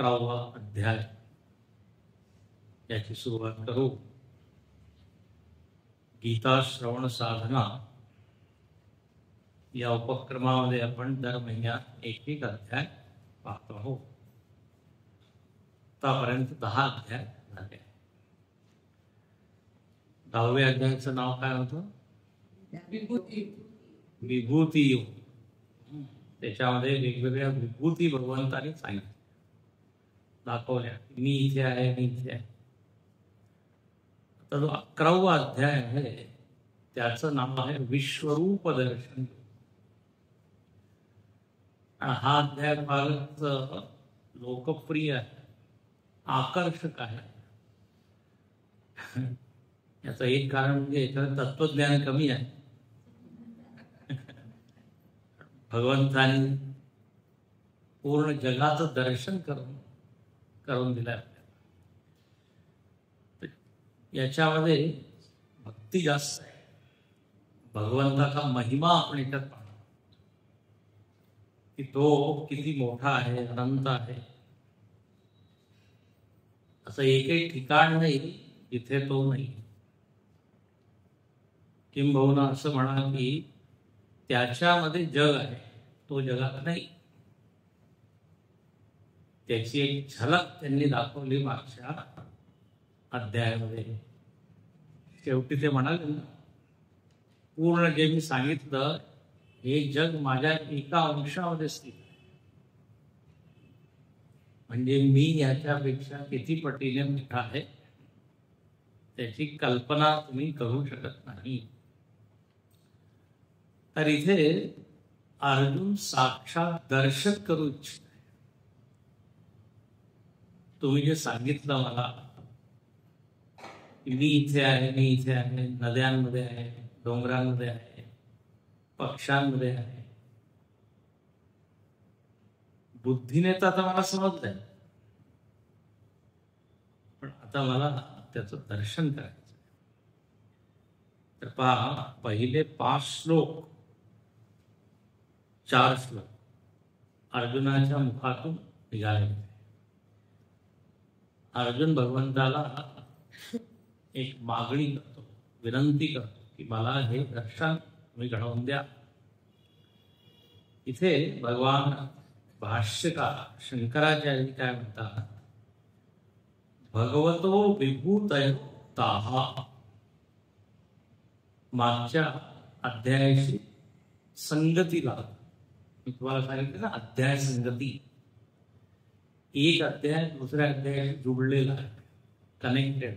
11वा अध्याय याची सुरुवात करू. गीता श्रवण साधना या उपक्रमामध्ये आपण दर महिन्यात एक अध्याय पाहत आहोत. आतापर्यंत 10 अध्याय झाले. 10व्या अध्यायाचं नाव काय होतं? विभूती योग. त्याच्यामध्ये वेगवेगळ्या विभूती भगवंतांनी सांगितल्या, दाखवल्या. मी इथे आहे, मी इथे आहे. आता जो 11वा अध्याय आहे त्याचं नाव आहे विश्वरूप दर्शन. हा अध्याय फारच लोकप्रिय आहे, आकर्षक आहे. याचं एक कारण म्हणजे याच्यात तत्वज्ञान कमी आहे. भगवंतांनी पूर्ण जगाचं दर्शन करून दिलं आपल्याला. याच्यामध्ये भक्ती जास्त आहे. भगवंताचा महिमा आपण याच्यात पाहतो की तो किती मोठा आहे, अनंत आहे. असं एकही ठिकाण नाही जिथे तो नाही. किंबहुना असं म्हणा की त्याच्यामध्ये जग आहे, तो जगात नाही. त्याची एक झलक त्यांनी दाखवली मागच्या अध्यायामध्ये. शेवटी ते म्हणाले ना, पूर्ण जे मी सांगितलं हे जग माझ्या एका अंशामध्ये स्थित आहे. म्हणजे मी याच्यापेक्षा किती पटीने मोठा आहे त्याची कल्पना तुम्ही करू शकत नाही. तर इथे अर्जुन साक्षात दर्शन करू इच्छित आहे. तुम्ही जे सांगितलं मला की मी इथे आहे, मी इथे आहे, नद्यांमध्ये आहे, डोंगरांमध्ये आहे, पक्ष्यांमध्ये आहे, बुद्धीने तर आता मला समजलंय, पण आता मला त्याचं दर्शन करायचं. तर पहा, पहिले 5 श्लोक, 4 श्लोक अर्जुनाच्या मुखातून निघाले. अर्जुन भगवंताला एक मागणी करतो, विनंती करतो की मला हे दर्शन तुम्ही घडवून द्या. इथे भगवान भाष्यकार शंकराचार्य काय म्हणतात? भगवतो विभूतयताः. मागच्या अध्यायाशी संगती लागते. मी तुम्हाला सांगितलं ना, अध्याय संगती. एक अध्याय दुसऱ्या अध्यायाशी जुळलेला आहे, कनेक्टेड.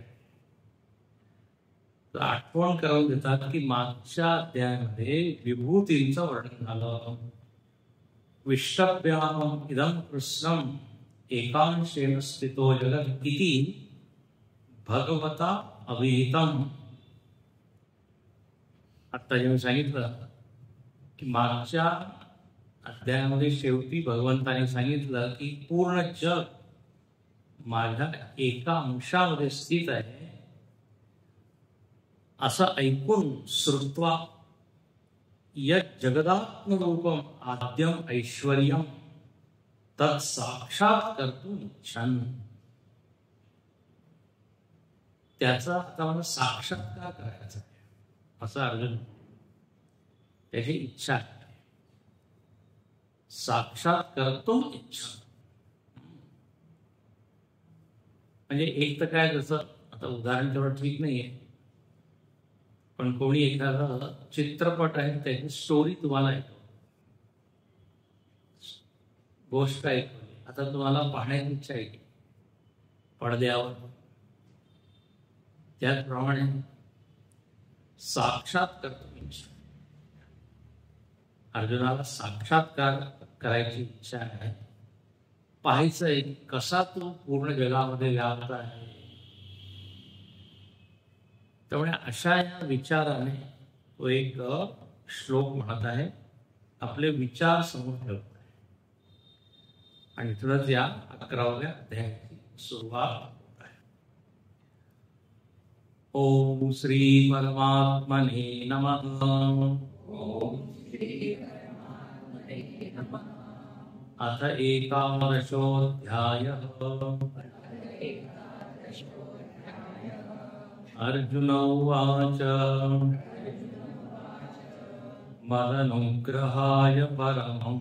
तर आठवण करून देतात की मागच्या अध्यायामध्ये विभूतींचं वर्णन झालं. विष्टभ्याम इदं कृष्णम एकांशेन स्थितो जगत् इति भगवता अविहितम. आता जेव्हा सांगितलं की मागच्या अध्यायामध्ये शेवटी भगवंताने सांगितलं की पूर्ण जग माझ्या एका अंशामध्ये स्थित आहे, असं ऐकून श्रुत्वा यत् जगदात्मरूपम आद्यम ऐश्वर्यम तत् साक्षात कर्तुम इच्छन्. त्याचा आता मला साक्षात्कार करायचा आहे असं अर्जुन, त्याची इच्छा आहे. साक्षात कर्तुम इच्छा म्हणजे एक तर काय, जसं आता उदाहरण तेवढं ठीक नाहीये, पण कोणी एखादा चित्रपट आहे त्याची स्टोरी तुम्हाला ऐकव, गोष्ट ऐकवली, आता तुम्हाला पाहण्याची इच्छा आहे पडद्यावर. त्याचप्रमाणे साक्षात कर्तुम इच्छा, अर्जुनाला साक्षात्कार करायची इच्छा आहे. पाहायचं आहे कसा तो पूर्ण जगामध्ये व्याप्त आहे. त्यामुळे अशा या विचाराने तो एक श्लोक म्हणत आहे, आपले विचार समोर ठेवत आहे. आणि इथूनच या 11व्या अध्यायाची सुरुवात होत आहे. ओम श्री परमात्मने नमः. अथ एकादशोऽध्यायः। अर्जुन उवाच मदनुग्रहाय परमम्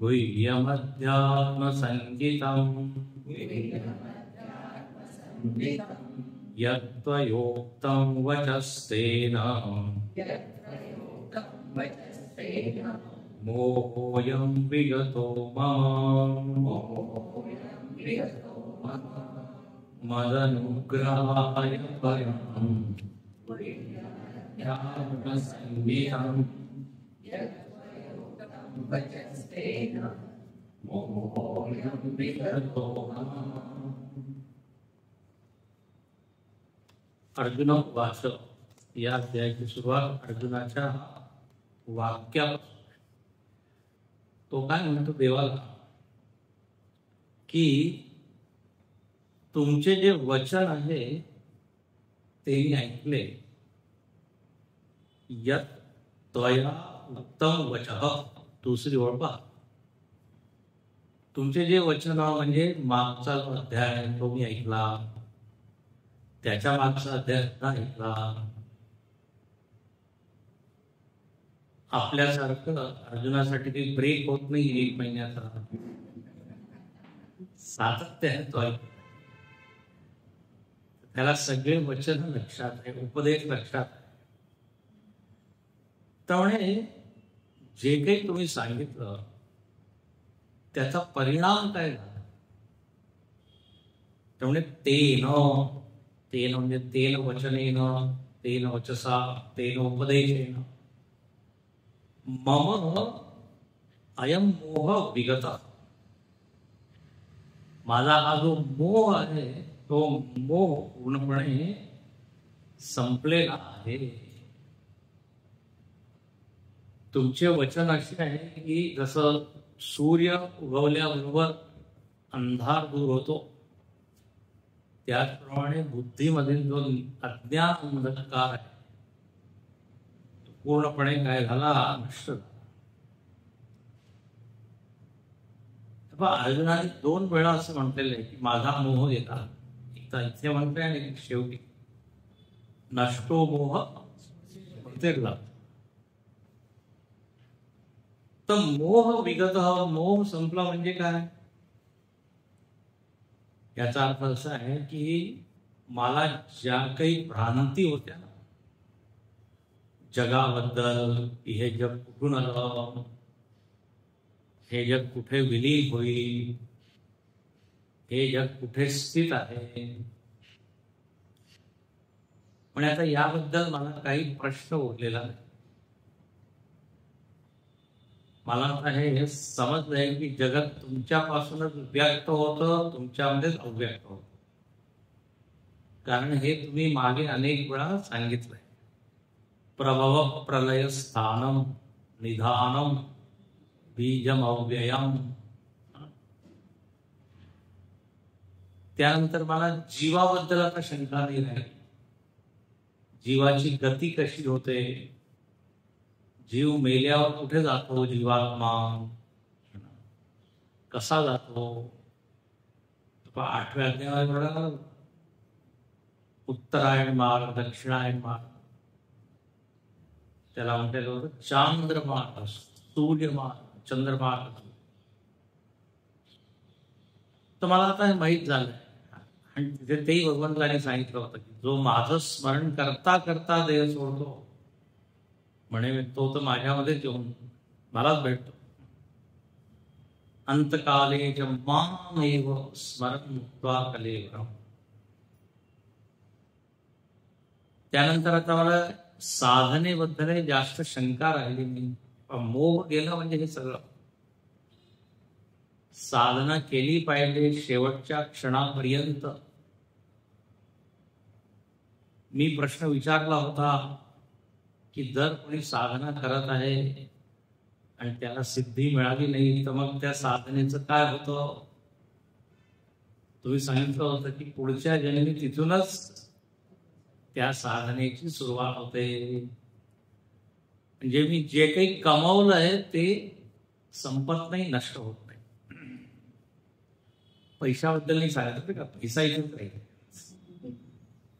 गुह्यमध्यात्मसङ्गितम् यत्त्वयोक्तं वचस्तेन मोहोऽयं विगतो मम मदनुग्रहाय परमम् गुह्यमध्यात्मसङ्गितम् मोहोऽयं विगतो मम। अर्जुन उवाच, या अध्यायाची सुरुवात अर्जुनाच्या वाक्यापासून. तो काय म्हणतो देवाला की तुमचे जे वचन आहे ते मी ऐकले. यत् त्वया उत्तम वचः. दुसरी ओळ पहा. तुमचे जे वचन म्हणजे मागचा जो अध्याय तो मी ऐकला, त्याच्या मागचा अध्याय ऐकला. आपल्यासारखं अर्जुनासाठी काही ब्रेक होत नाही 1 महिन्याचा. सातत्याने तो ऐकतो. त्याला सगळे वचन लक्षात आहे, उपदेश लक्षात आहे. त्यामुळे जे काही तुम्ही सांगितलं त्याचा परिणाम काय झाला. त्यामुळे तेन म्हणजे तेन वचनेन, तेन वचसा, तेन उपदेशेन मम अयम मोह विगता. माझा हा जो मोह आहे तो मोह पूर्णपणे संपलेला आहे. तुमचे वचन असे आहे की जसं सूर्य उगवल्याबरोबर अंधार दूर होतो, त्याचप्रमाणे बुद्धीमधील जो अज्ञान अंधकार आहे पूर्णपणे काय झाला, नष्ट झाला. अर्जुनाने 2 वेळा असं म्हटलेलं आहे की माझा मोह गेला. एक तर इथे म्हणतोय आणि एक शेवटी नष्टो मोह प्रत्येक. तर मोह विगत, मोह संपला म्हणजे काय, याचा अर्थ असा आहे की मला ज्या काही भ्रांती होत्या जगाबद्दल, हे जग कुठून आलं, हे जग कुठे विलीन होईल, हे जग कुठे स्थित आहे, पण आता याबद्दल मला काही प्रश्न उरलेला नाही. मला आता हे समजलंय की जगत तुमच्यापासूनच व्यक्त होतं, तुमच्यामध्येच अव्यक्त होतं. कारण हे तुम्ही मागे अनेक वेळा सांगितलंय. प्रभव प्रलय स्थानम निधानम बीजम अव्ययम. त्यानंतर मला जीवाबद्दल आता शंका नाही राहिली. जीवाची गती कशी होते, जीव मेल्यावर कुठे जातो, जीवात्मा कसा जातो. 8व्या अध्यायात उत्तरायण मार्ग, दक्षिणायन मार्ग, त्याला म्हटलेलं होतं चांद्रमार्ग, सूर्यमार्ग, चंद्रमार्ग. तर मला आता हे माहीत झालंय. आणि तिथे तेही भगवंताने सांगितलं होतं की जो माझं स्मरण करता करता देह सोडतो म्हणे तो तर माझ्यामध्येच येऊन मलाच भेटतो. अंतकाले च मामेव स्मरण मुक्त्वा कलेवरम. त्यानंतर आता मला साधनेबद्दल जास्त शंका राहिली नाही. मोह गेला म्हणजे हे सगळं. साधना केली पाहिजे शेवटच्या क्षणापर्यंत. मी प्रश्न विचारला होता की जर कोणी साधना करत आहे आणि त्याला सिद्धी मिळाली नाही तर मग त्या साधनेचं काय होतं. तुम्ही सांगितलं होतं की पुढच्या जन्मी तिथूनच त्या साधनेची सुरुवात होते. म्हणजे मी जे काही कमावलं आहे ते संपत नाही, नष्ट होत नाही. पैशाबद्दल नाही सांगत का, पैसा इथेच राहील.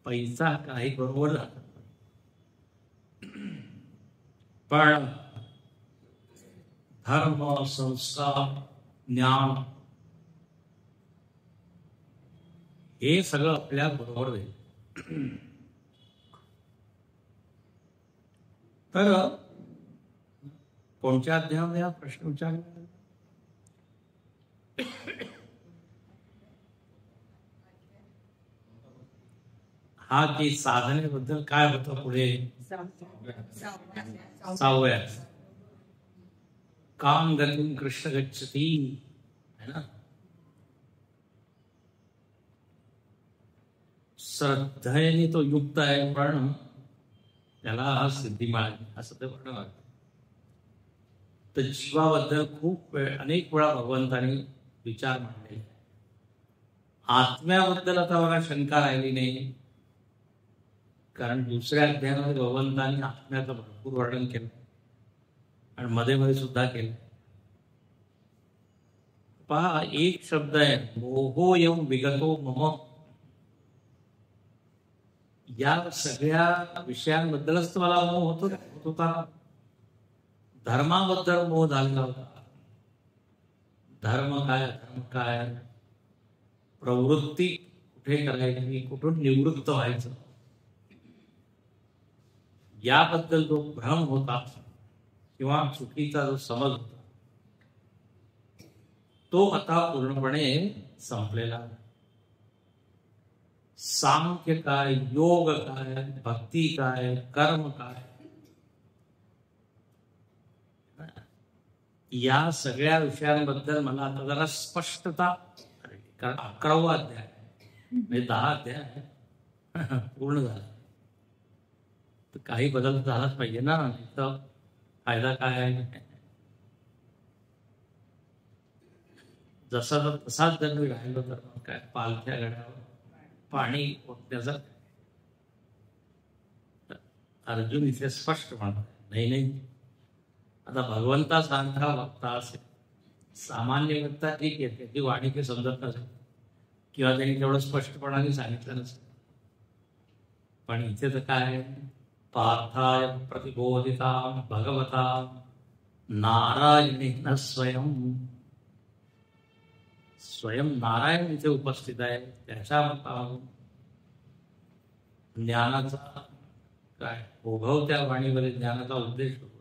पैसा काही बरोबर राहत, पण धर्म, संस्कार, ज्ञान हे सगळं आपल्या बरोबर राहील. तर कोणत्या अध्यायामध्ये हा प्रश्न विचारला? हा की साधनेबद्दल काय होतं पुढे? 6व्या काम गतीं कृष्ण गच्छती है ना. श्रद्धेने तो युक्त आहे, पण त्याला सिद्धी मिळाली असं ते म्हणणं. तर जीवाबद्दल खूप अनेक वेळा भगवंतांनी विचार मांडले. आत्म्याबद्दल आता मला शंका राहिली नाही, कारण दुसऱ्या अध्यायामध्ये भगवंतांनी आत्म्याचं भरपूर वर्णन केलं आणि मध्ये मध्ये सुद्धा केलं. पहा, एक शब्द आहे मोहोयम विगतो मम. या सगळ्या विषयांबद्दलच तर मला मोह होत होता. धर्माबद्दल मोह झालेला होता. धर्म काय, प्रवृत्ती कुठे करायची, कुठून निवृत्त व्हायचं, याबद्दल जो भ्रम होता किंवा चुकीचा जो समज होता तो आता पूर्णपणे संपलेला. सांख्य काय, योग काय, भक्ती काय, कर्म काय, या सगळ्या विषयांबद्दल मला आता जरा स्पष्टता, कारण 11वा अध्याय म्हणजे 10 अध्याय पूर्ण झाला, तर काही बदल झालाच पाहिजे ना. तर फायदा काय आहे? जसा तसाच जर मी राहिलो तर काय, पालथ्या गड्यावर पाणी ओतण्याचा. अर्जुन इथे स्पष्ट म्हणतात, नाही, आता भगवंता सारखा वक्ता असेल, सामान्य वक्ता ठीक आहे, त्याची वाणी काही समजत नसेल किंवा त्यांनी तेवढं स्पष्टपणाने सांगितलं नसेल, पण इथे तर काय, पार्थाय प्रतिबोधिता भगवता नारायणेन स्वयं नारायण इथे उपस्थित आहे. त्याच्या ज्ञानाचा काय ओघवत्या वाणीवर ज्ञानाचा उद्देश होतो.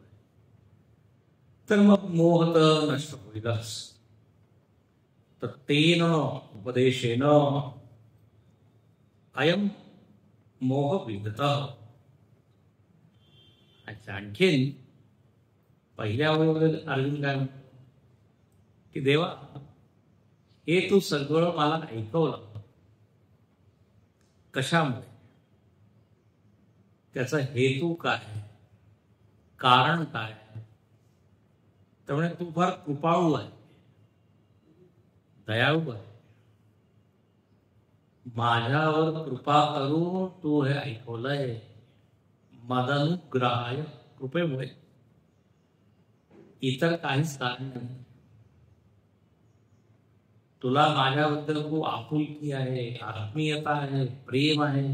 तर मग मोह तर नष्ट होईलच. तर तेन उपदेशेन अयम मोह विगत. अच्छा, आणखीन पहिल्या वेळेवर अर्जुन काय म्हणतो की देवा, हे तू सगळं मला ऐकवलं, कशामुळे, त्याचा हेतू काय, कारण काय? त्यामुळे तू फार कृपाळू आहे, दयाळू आहे, माझ्यावर कृपा करून तू हे ऐकवलंय. मदनुग्रहाय, कृपेमुळे, इतर काहीच कारण नाही. तुला माझ्याबद्दल खूप आपुलकी आहे, आत्मीयता आहे, प्रेम आहे.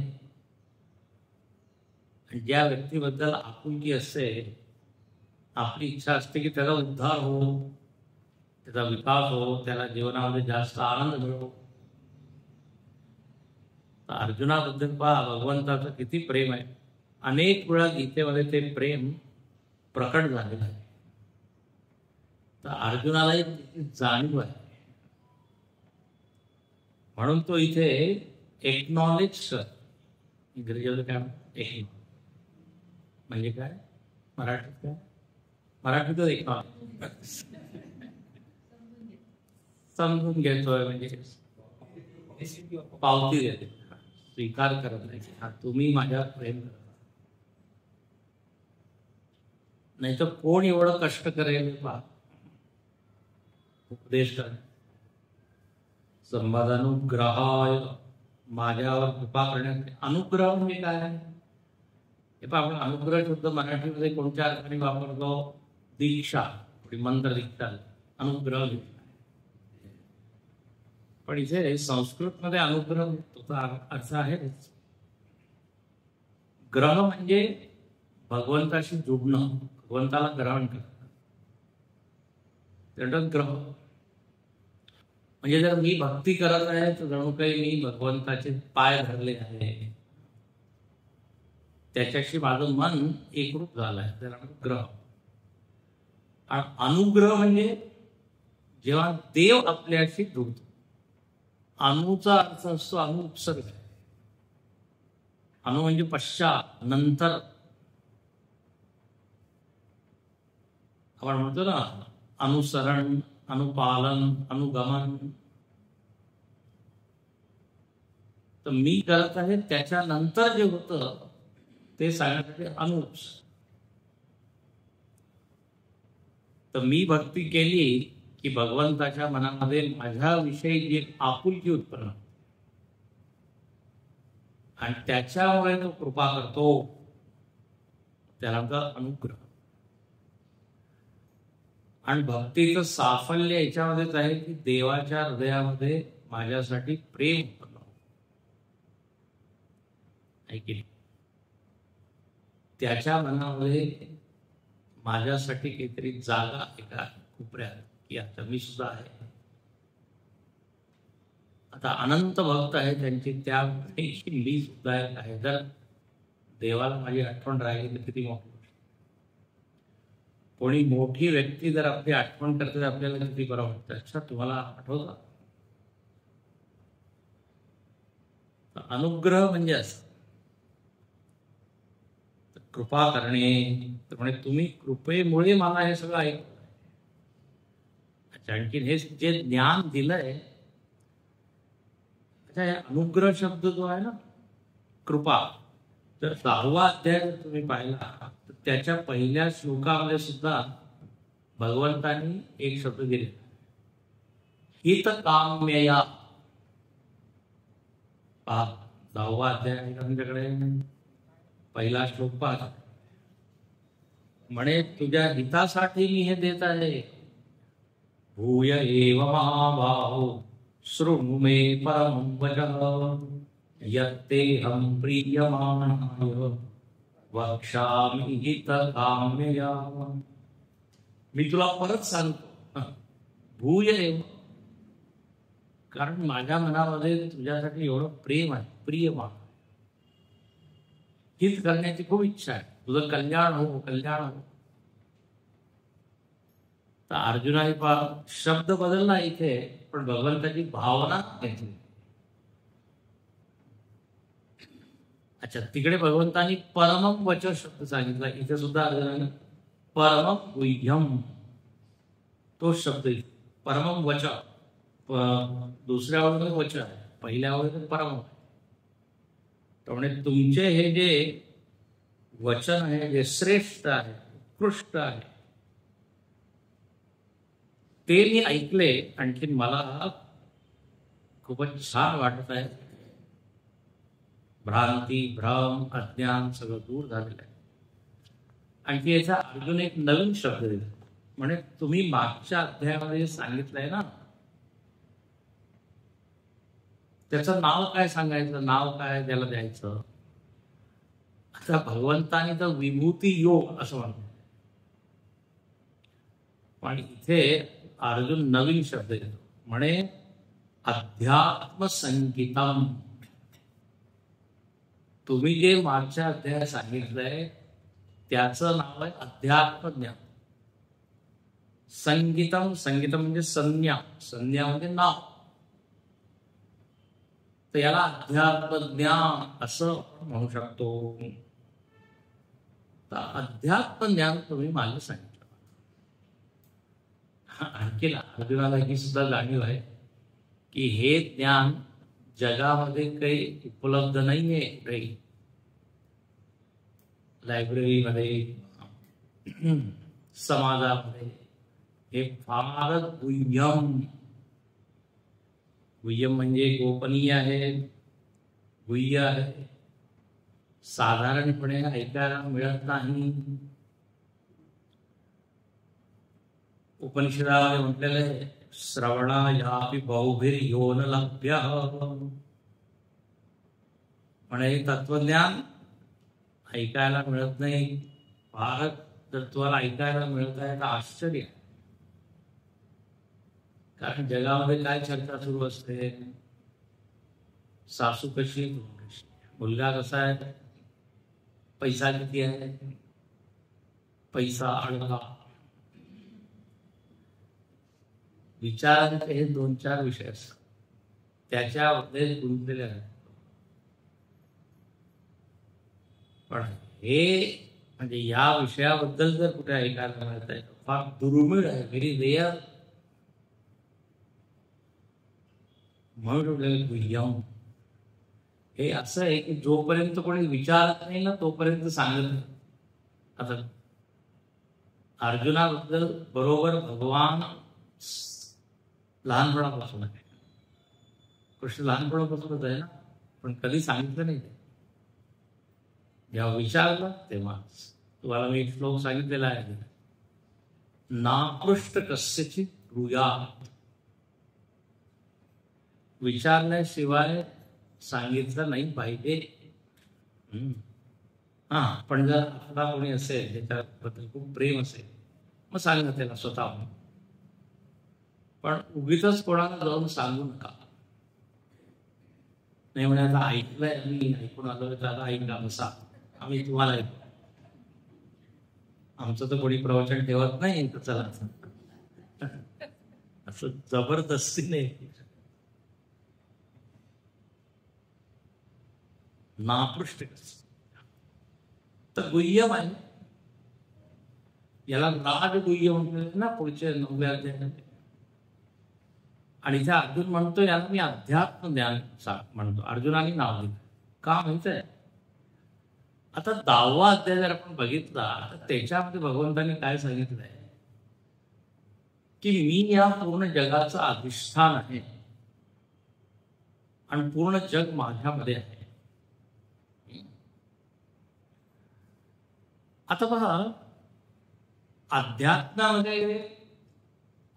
ज्या व्यक्तीबद्दल आपुलकी असते, आपली इच्छा असते की त्याचा उद्धार हो, त्याचा विकास हो, त्याला जीवनामध्ये जास्त आनंद मिळो. अर्जुनाबद्दल पहा, भगवंताचं किती प्रेम आहे. अनेक वेळा गीतेमध्ये ते प्रेम प्रकट झालेलं आहे. तर अर्जुनाला एक जाणीव आहे, म्हणून तो इथे एक्नॉलेज कर. इंग्रजीमध्ये काय एक्नॉलेज म्हणजे काय, मराठीत काय, मराठीतच एक्नॉलेज समजून घेतोय, म्हणजे पावती देते, स्वीकार करत नाही. हा, तुम्ही माझ्यावर प्रेम करता, नाही तर कोण एवढं कष्ट करेल पहा उपदेश कर. संवादानुग्रहाय, माझ्यावर कृपा करण्यात. अनुग्रह म्हणजे काय, हे पण आपण अनुग्रह शब्द मराठीमध्ये कोणत्या अर्थाने वापरतो? दीक्षा, मंत्र दीक्षा, अनुग्रह दीक्षा. पण इथे संस्कृतमध्ये अनुग्रह अर्थ आहे. ग्रह म्हणजे भगवंताशी जुडणं, भगवंताला ग्रहण करणं. त्याच्यात ग्रह म्हणजे जर मी भक्ती करत आहे तर जणू काही मी भगवंताचे पाय धरले आहे, त्याच्याशी माझं मन एकरूप झालं आहे, त्याला ग्रह. अनुग्रह म्हणजे जेव्हा देव आपल्याशी जुळतो. अनुचा अर्थ असतो अनुपसर्ग. अनु म्हणजे पश्चात, नंतर. आपण म्हणतो ना अनुसरण, अनुपालन, अनुगमन. तर मी करत आहे त्याच्यानंतर जे होतं ते सांगण्यासाठी अनुप्स. तर मी भक्ती केली की भगवंताच्या मनामध्ये माझ्याविषयी जी आपुलकी उत्पन्न आणि त्याच्यामुळे तो कृपा करतो, त्याला अनुग्रह. आणि भक्तीचं साफल्य याच्यामध्येच आहे की देवाच्या हृदयामध्ये माझ्यासाठी प्रेम उत्पन्न ऐकले, त्याच्या मनामध्ये माझ्यासाठी काहीतरी जागा एका कोपऱ्यात की आता मी सुद्धा आहे. आता अनंत भक्त आहे त्यांची, त्या मी सुद्धा एक आहे. जर देवाला माझी आठवण राहिली तर किती मोठी. कोणी मोठी व्यक्ती जर आपली आठवण करते तर आपल्याला किती बरं वाटतं. अच्छा तुम्हाला आठवतं? अनुग्रह म्हणजे असं कृपा करणे. तर म्हणे तुम्ही कृपेमुळे मला हे सगळं ऐकलं. अच्छा, आणखी हे जे ज्ञान दिलंय, अच्छा हे अनुग्रह शब्द जो आहे ना कृपा, तर 10वा अध्याय जर तुम्ही पाहिला तर त्याच्या पहिल्या श्लोकामध्ये सुद्धा भगवंतांनी एक शब्द दिले, हित काम्यया. पहा 10वा अध्याय आहे तुमच्याकडे, पहिला श्लोक पहा. म्हणे तुझ्या हितासाठी मी हे देत आहे. भूय एव महाबाहो शृणु मे परमं वचः यत्तेऽहं प्रीयमाणाय वक्ष्यामि हितकाम्यया. मी तुला परत सांगतो, भूय एव, कारण माझ्या मनामध्ये तुझ्यासाठी एवढं प्रेम आहे, प्रियमान. हित करण्याची खूप इच्छा आहे, तुझं कल्याण हो, कल्याण हो. तर अर्जुनाने शब्द बदलला इथे, पण भगवंताची भावना घेतली. अच्छा, तिकडे भगवंतानी परमं वच शब्द सांगितला, इथे सुद्धा अर्जुनाने परमं गुह्यम तो शब्द. परमं वच दुसऱ्या ओळीमध्ये वच आहे, पहिल्या ओळीमध्ये परम. त्यामुळे तुमचे हे जे वचन आहे, जे श्रेष्ठ आहे, उत्कृष्ट आहे, ते मी ऐकले. आणखी मला खूपच छान वाटत आहे. भ्रांती, भ्रम, अज्ञान सगळं दूर झालेलं आहे. आणखी याचा अर्जुन एक नवीन शब्द दिला. म्हणजे तुम्ही मागच्या अध्यायामध्ये सांगितलंय ना, त्याचं नाव काय सांगायचं, नाव काय त्याला द्यायचं. आता भगवंतानी तर विभूती योग असं म्हणतो, पण इथे अर्जुन नवीन शब्द घेतो. म्हणे अध्यात्म संगीतम. तुम्ही जे मागच्या अध्यायात सांगितलंय त्याचं नाव आहे अध्यात्म ज्ञान. संगीतम, संगीतम म्हणजे संज्ञा, संज्ञा म्हणजे नाव. तर याला अध्यात्म ज्ञान असं म्हणू शकतो. तर अध्यात्म ज्ञान तुम्ही मला सांगितलं. आणखी अर्जुनाला ही सुद्धा जाणीव आहे की हे ज्ञान जगामध्ये काही उपलब्ध नाहीये. काही लायब्ररीमध्ये, समाजामध्ये हे फारच गुह्यम. गुह्यम म्हणजे गोपनीय आहे, गुह्य आहे. साधारणपणे ऐकायला मिळत नाही. उपनिषदामध्ये म्हटलेलं आहे, श्रवणा यापि बहुभिर्यो न लभ्य. म्हणे तत्वज्ञान ऐकायला मिळत नाही. भारत जर तुम्हाला ऐकायला मिळत आहे तर आश्चर्य आहे. कारण जगामध्ये काय चर्चा सुरू असते, सासू कशी, मुलगा कसा आहे, पैसा किती आहे, पैसा अडका. विचारांचे हे 2-4 विषय असतात, त्याच्यामध्ये गुंतलेले आहेत. पण हे म्हणजे या विषयाबद्दल जर कुठे ऐकायला मिळत आहे फार दुर्मिळ आहे, व्हेरी रेअर. म्हणून गुह्यम हे असं आहे की जोपर्यंत कोणी विचारत नाही ना तोपर्यंत सांगत नाही. आता अर्जुनाबद्दल बरोबर भगवान लहानपणापासून आहे, कृष्ण लहानपणापासूनच आहे ना, पण कधी सांगितलं नाही. जेव्हा विचारलं तेव्हा तुम्हाला मी एक श्लोक सांगितलेला आहे, नापृष्ट कस्यचित ब्रूयात्. विचारल्याशिवाय सांगितलं नाही पाहिजे. पण जर आपला कोणी असेल त्याच्याबद्दल खूप प्रेम असेल मग सांगा त्याला स्वतः, पण उगीच कोणाला जाऊन सांगू नका. नाही म्हणे आता ऐकलंय मी, ऐकून आलो तर आता ऐका बसा, आम्ही तुम्हाला ऐकू. आमचं तर कोणी प्रवचन ठेवत नाही तर चला असं जबरदस्ती नाही. नापृष्ट तर गुह्यम आहे, याला राजगुह्य म्हणतात ना पुढच्या 9व्या अध्यायामध्ये. आणि त्या अर्जुन म्हणतो याला मी अध्यात्म ज्ञान म्हणतो. अर्जुनाने नाव दिलं का माहित आहे? आता 10वा अध्याय जर आपण बघितला तर त्याच्यामध्ये भगवंतांनी काय सांगितलंय की मी या पूर्ण जगाचं अधिष्ठान आहे आणि पूर्ण जग माझ्यामध्ये आहे. आता पहा, अध्यात्मामध्ये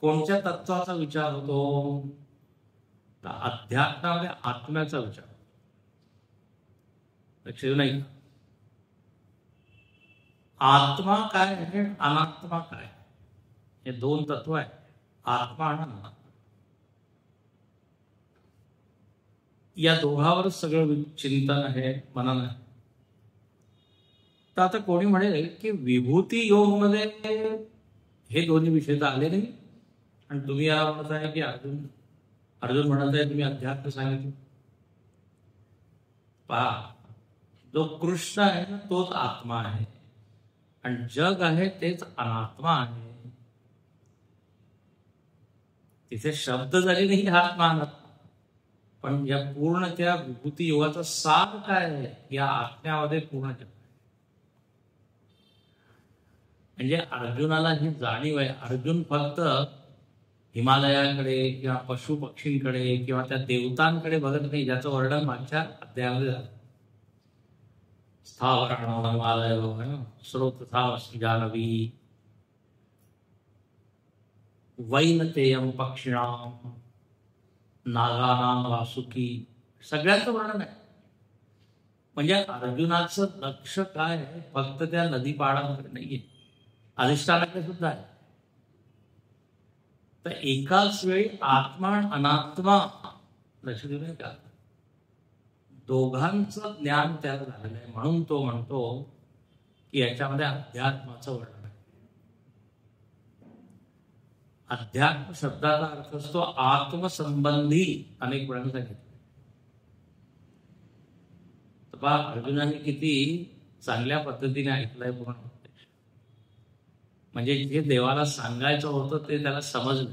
कोणत्या तत्वाचा विचार होतो? तर अध्यात्मामध्ये आत्म्याचा विचार. लक्ष नाही, आत्मा काय आहे, अनात्मा काय, हे 2 तत्व आहे, आत्मा आणि अनात्मा. या दोघांवर सगळं चिंतन आहे, मनन आहे. तर आता कोणी म्हणेल की विभूती योग मध्ये हे दोन्ही विषय तर आले नाही आणि तुम्ही याला म्हणत आहे की अर्जुन म्हणत आहे तुम्ही अध्यात्म सांगितलं. पहा, जो कृष्ण आहे ना तोच आत्मा आहे आणि जग आहे तेच अनात्मा आहे. तिथे शब्द जरी नाही आत्मा अनात्मा, पण या पूर्ण त्या विभूती योगाचा सार काय आहे, या आत्म्यामध्ये पूर्ण जग. म्हणजे अर्जुनाला ही जाणीव आहे. अर्जुन फक्त हिमालयाकडे किंवा पशु पक्षींकडे किंवा त्या देवतांकडे बघत नाही, ज्याचं वर्णन मागच्या अध्यायामध्ये झालं. स्थावराणां हिमालय स्रोतथामस्मि जानवी वैनतेयं पक्षिणां नागानां वासुकी, सगळ्यांचं वर्णन आहे. म्हणजे अर्जुनाचं लक्ष काय आहे, फक्त त्या नदी पाडांकडे नाहीये, अधिष्ठानाकडे सुद्धा आहे. तर एकाच वेळी आत्मा आणि अनात्मा, लक्ष देऊ नये का, दोघांचं ज्ञान त्याला झालेलं आहे. म्हणून तो म्हणतो की याच्यामध्ये अध्यात्माचं वर्णन आहे. अध्यात्म शब्दाचा अर्थ असतो आत्मसंबंधी. अनेक वेळा सांगितलं. तर पहा, अर्जुनाने किती चांगल्या पद्धतीने ऐकलंय पूर्ण. म्हणजे जे देवाला सांगायचं होतं ते त्याला समजलं.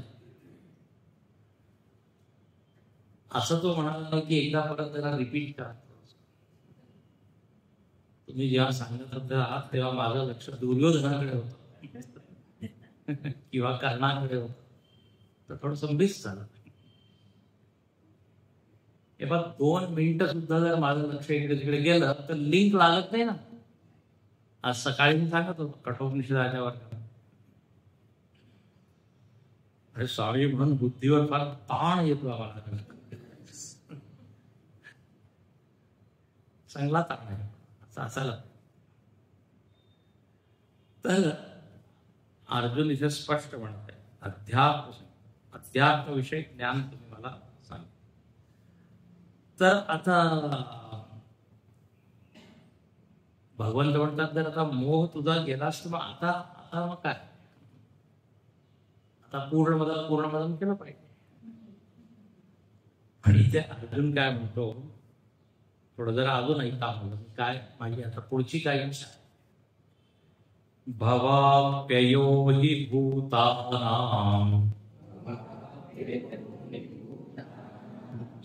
असं तो म्हणाला की एकदा परत त्याला रिपीट करा. तुम्ही जेव्हा सांगत होता तेव्हा माझं लक्ष दुर्योधनाकडे होतं किंवा कर्णाकडे होतं, तर थोडंसं मिस झालं. हे बघ 2 मिनिटं सुद्धा जर माझं लक्ष इकडे तिकडे गेलं तर लिंक लागत नाही ना. आज सकाळी मी सांगत होतो कठोपनिषदाच्या वर्गात, अरे स्वामी म्हणून बुद्धीवर फार ताण येतो आम्हाला, चांगला ताण आहे असं असायला. तर अर्जुन इथे स्पष्ट म्हणत आहे, अध्यात्म विषयी ज्ञान तुम्ही मला सांग. तर आता भगवंत म्हणतात, जर आता मोह तुझा गेलास तर मग आता मग काय, आता पूर्ण केलं पाहिजे. आणि ते अर्जुन काय म्हणतो, थोडं जरा अजून ऐका काय माझी आता पुढची काय इच्छा. भवाप्ययो हि भूतानां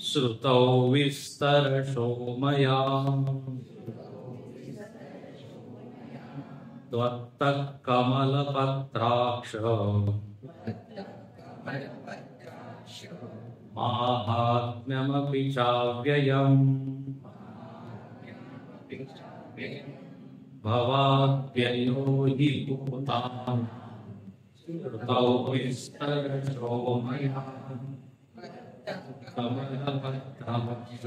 श्रुतौ विस्तरशो मया त्वत्तः कमलपत्राक्ष माहात्म्यमपि चाव्ययम् भवाप्ययो हि भूतानां श्रुतौ विस्तरशो मया कमलपत्राक्ष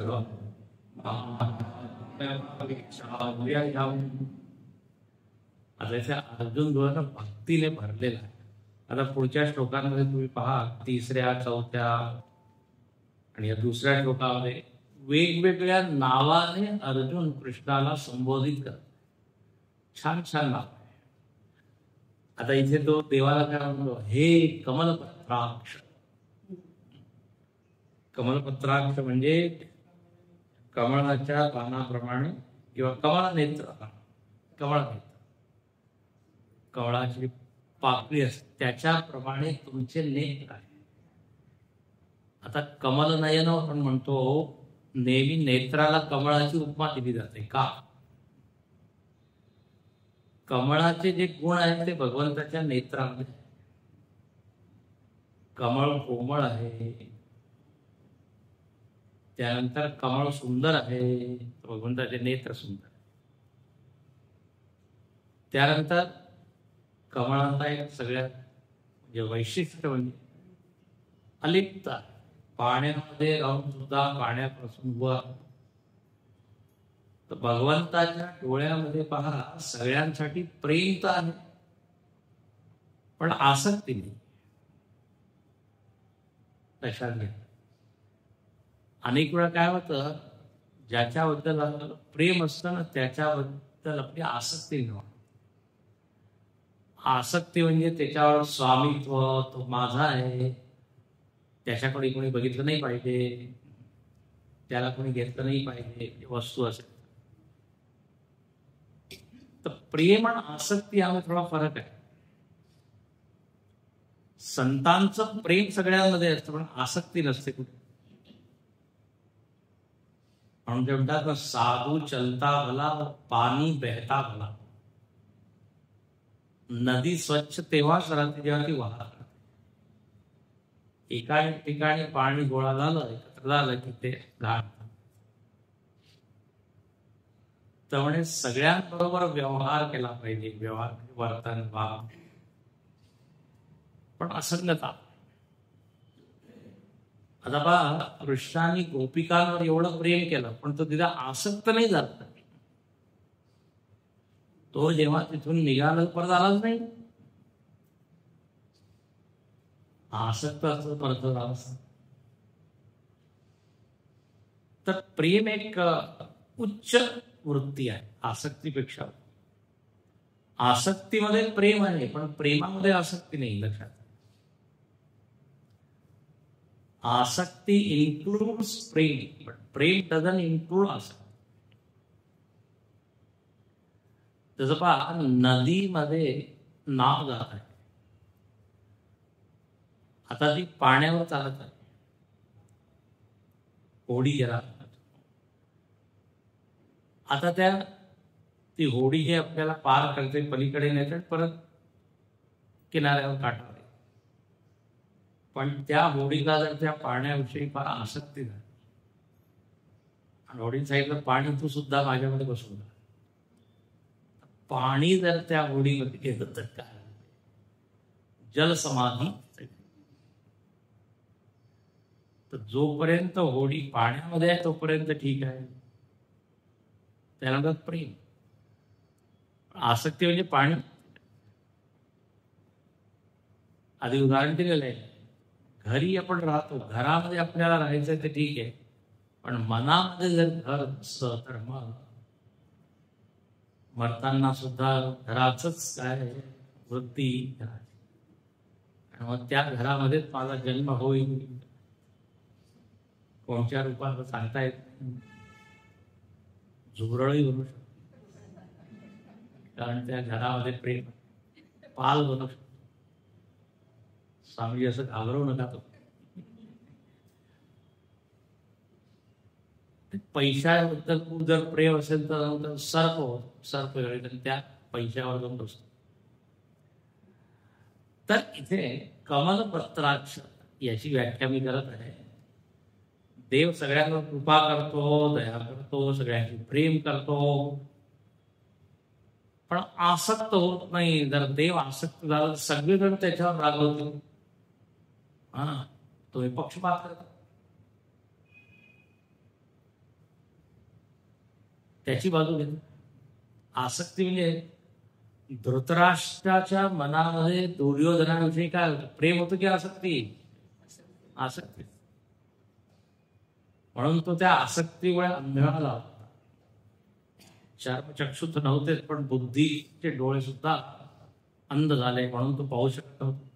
माहात्म्यमपि चाव्ययम्. आता इथे अर्जुन जो आहे ना भक्तीने भरलेला आहे. आता पुढच्या श्लोकांमध्ये तुम्ही पहा, 3ऱ्या 4थ्या आणि या 2ऱ्या श्लोकामध्ये वेगवेगळ्या नावाने अर्जुन कृष्णाला संबोधित करतो. छान छान नाव आहे. आता इथे तो देवाला काय म्हणतो, हे कमलपत्राक्ष. कमलपत्राक्ष म्हणजे कमळाच्या पानाप्रमाणे किंवा कमळ नेत्र, कमळाची पाकळी असते त्याच्याप्रमाणे तुमचे नेत्र आहे. आता कमल नयन आपण म्हणतो, नेहमी नेत्राला कमळाची उपमा दिली जाते का. कमळाचे जे गुण आहेत ते भगवंताच्या नेत्रामध्ये. कमळ कोमळ आहे, त्यानंतर कमळ सुंदर आहे, भगवंताचे नेत्र सुंदर. त्यानंतर कमळाचा एक सगळ्यात म्हणजे वैशिष्ट्य म्हणजे अलिप्त आहे. पाण्यामध्ये राहून सुद्धा पाण्यापासून वर. तर भगवंताच्या डोळ्यामध्ये पहा, सगळ्यांसाठी प्रेम तर आहे पण आसक्ती नाही. लक्षात घ्या, अनेक वेळा काय होतं, ज्याच्याबद्दल आपलं प्रेम असतं ना त्याच्याबद्दल आपली आसक्ती नाही. आसक्ती म्हणजे त्याच्यावर स्वामित्व, तो माझा आहे, त्याच्याकडे कोणी बघितलं नाही पाहिजे, त्याला कोणी घेतलं नाही पाहिजे, वस्तू असेल. तर प्रेम आणि आसक्ती यामध्ये थोडा फरक आहे. संतांचं प्रेम सगळ्यांमध्ये असतं पण आसक्ती नसते कुठे. म्हणून ते म्हणतात ना, साधू चलता भला पाणी बहता भला. नदी स्वच्छ तेव्हाच राहते जेव्हा ती वाहत. एका ठिकाणी पाणी गोळा झालं, एकत्र झालं की ते घाण. त्यामुळे सगळ्यांबरोबर व्यवहार केला पाहिजे, व्यवहार वर्तन भाव, पण असंगता. आता बा, कृष्णाने गोपिकांवर एवढं प्रेम केलं पण तो तिला आसक्त नाही झाला. तो जेव्हा तिथून निघाला परत आलाच नाही. आसक्त असत परत झाला. तर प्रेम एक उच्च वृत्ती आहे आसक्तीपेक्षा. आसक्तीमध्ये प्रेम आहे पण प्रेमामध्ये आसक्ती नाही. लक्षात, आसक्ती इन्क्लूड्स प्रेम बट प्रेम डझंट इन्क्लूड आसक्ती. जसं पहा, नदीमध्ये नाव जात आहे, आता ती पाण्यावर चालत आहे, होडी गेला. आता ती होडी हे आपल्याला पार करते, पलीकडे नेते, परत किनाऱ्यावर काढणार. पण त्या होडीला जर त्या पाण्याविषयी फार आसक्ती झाली आणि होडीने सांगितलं पाणी तू सुद्धा माझ्यामध्ये बसवून टाक. पाणी जर त्या होडीमध्ये गेलं तर काय जलसमाधी. तर जोपर्यंत होडी पाण्यामध्ये आहे तोपर्यंत ठीक आहे, त्याला म्हणतात प्रेम. आसक्ती म्हणजे पाणी. आधी उदाहरण दिलेलं आहे, घरी आपण राहतो, घरामध्ये आपल्याला राहायचं ते ठीक आहे, पण मनामध्ये जर घर असतं तर मग मरताना सुद्धा घराचंच काय वृत्ती घराची, आणि मग त्या घरामध्येच माझा जन्म होईल. कोणत्या रूपात सांगता येत नाही, झुरळही बनू शकतो, कारण त्या घरामध्ये प्रेम. पाल बनू शकतो. स्वामी असं घाबरवू नका तो. पैशाबद्दल जर प्रेम असेल तर सर्प त्या पैशावर जाऊन बसतो. तर इथे कमलपत्राक्ष याची व्याख्या मी करत आहे. देव सगळ्यांवर कृपा करतो, दया करतो, सगळ्यांची प्रेम करतो, पण आसक्त होत नाही. जर देव आसक्त झाला सगळेजण त्याच्यावर रागवतील. तुम्ही पक्षपात करता. त्याची बाजू घेतो. आसक्ती म्हणजे धृतराष्ट्राच्या मनामध्ये दुर्योधनाविषयी काय होतं, प्रेम होतं की आसक्ती? आसक्ती. म्हणून तो त्या आसक्तीमुळे अंधळाला होता. चक्षु तर नव्हतेच, पण बुद्धीचे डोळे सुद्धा अंध झाले, म्हणून तो पाहू शकत नव्हता.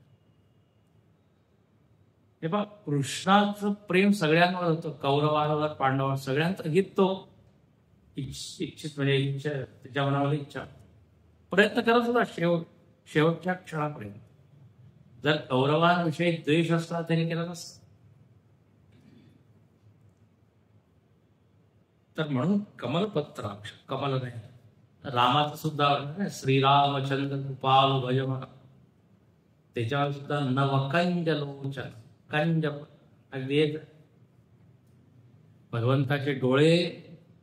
हे पहा, कृष्णाचं प्रेम सगळ्यांवर होतं, कौरवांवर, पांडवांवर, सगळ्यांचं हित तो इच्छित म्हणजे इच्छा, त्याच्या मनामध्ये इच्छा प्रयत्न करत होता शेवटच्या क्षणापर्यंत. जर कौरवांविषयी द्वेष असता त्यांनी केला नसता. तर म्हणून कमलपत्राक्ष, कमल नाही. रामाचं सुद्धा श्रीरामचंद्र कृपाल भजमन, त्याच्यावर सुद्धा नवकंज लोचन, कंज अगदी एक भगवंताचे डोळे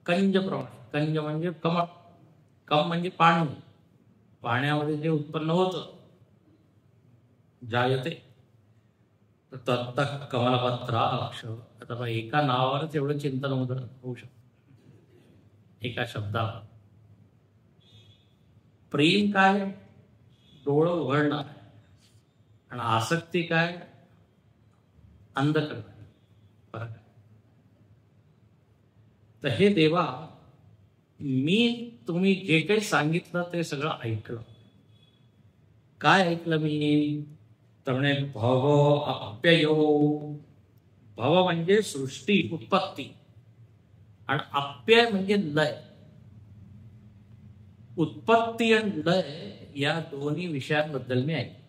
कंज प्रमाण. कंज म्हणजे कमळ, कम म्हणजे पाणी, पाण्यामध्ये जे उत्पन्न होतं जायते, तत्त कमलपत्राक्ष. आता एका नावावरच एवढं चिंतन होऊ शकतं, एका शब्दावर. प्रेम काय, डोळं उघडणार, आणि आसक्ती काय, अंध करणार. फरक आहे. तर हे देवा, मी तुम्ही जे काही सांगितलं ते सगळं ऐकलं. काय ऐकलं मी? तर म्हणे भव अप्ययो. भव म्हणजे सृष्टी, उत्पत्ती, आणि अप्यय म्हणजे लय. उत्पत्ती आणि लय या दोन्ही विषयांबद्दल मी ऐकलं.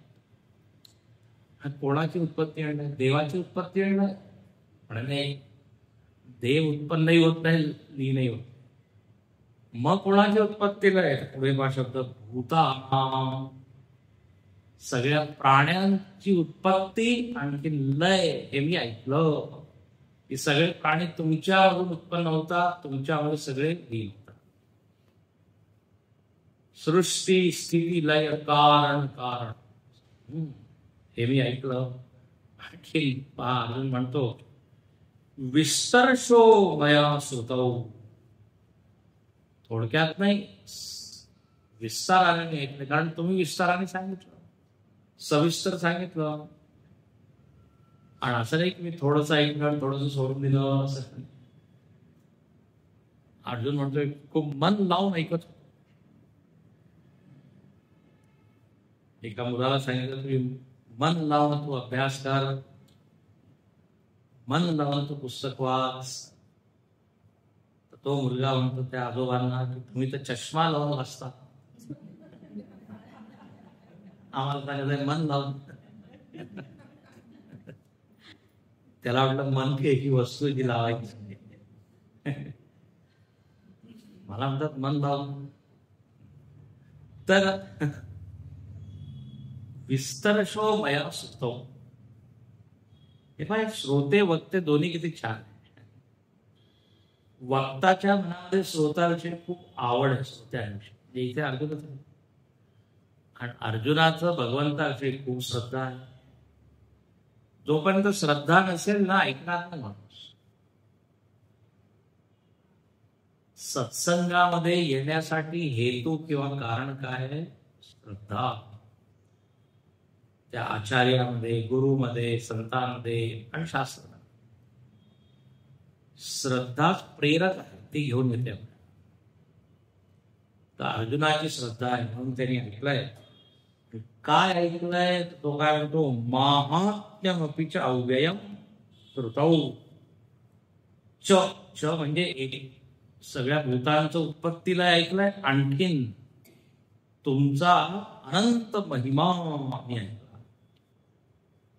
कोणाची उत्पत्ती आणि देवाची उत्पत्ती आणि लय? म्हणजे देव उत्पन्नही होत नाही, लीनही होत. मग कोणाची उत्पत्ती लय? पुढे शब्द भूता. सगळ्या प्राण्यांची उत्पत्ती आणखी लय हे मी ऐकलं, की सगळे प्राणी तुमच्यामधून उत्पन्न होतात, तुमच्यामध्ये सगळे लीन होतात. सृष्टी स्थिती लय कारण कारण हे मी ऐकलं. आणखी अजून म्हणतो विस्तरशो मया श्रुतौ. थोडक्यात नाही, विस्ताराने नाही ऐकलं, कारण तुम्ही विस्ताराने सांगितलं, सविस्तर सांगितलं. आणि असं नाही की मी थोडंसं ऐकलं थोडंसं सोडून दिलं असं. अर्जुन म्हणतोय खूप मन लावून ऐकत. एका मुलाला सांगितलं तुम्ही मन लावून तू अभ्यास कर, मन लावून तू पुस्तक वाच. तर तो मुलगा म्हणतो त्या आजोबांना की तुम्ही तर चष्मा लावून वाचता, आम्हाला सांगितलं मन लावून. त्याला वाटलं मन की ही वस्तू जी लावायची. मला म्हणतात मन लावून. तर विस्तरशो मया सुतो. हे पाय, श्रोते वक्ते दोन्ही किती छान. वक्ताच्या मनामध्ये श्रोताविषयी खूप आवड आहे, श्रोत्यांविषयी. इथे अर्जुनच आहे. आणि अर्जुनाचं भगवंताविषयी खूप श्रद्धा आहे. जोपर्यंत श्रद्धा नसेल ना, ऐकणार नाही माणूस. सत्संगामध्ये येण्यासाठी हेतू किंवा कारण काय आहे? श्रद्धा. त्या आचार्यामध्ये, गुरुमध्ये, संतांमध्ये आणि शास्त्रात श्रद्धाच प्रेरक आहे, ती घेऊन येते. तर अर्जुनाची श्रद्धा आहे म्हणून त्यांनी ऐकलंय. काय ऐकलंय? तो काय म्हणतो? माहात्म्यमपीच अव्ययम श्रुतौ. च म्हणजे एक, सगळ्या भूतांचं उत्पत्तीला ऐकलंय. आणखीन तुमचा अनंत महिमा मी ऐकला.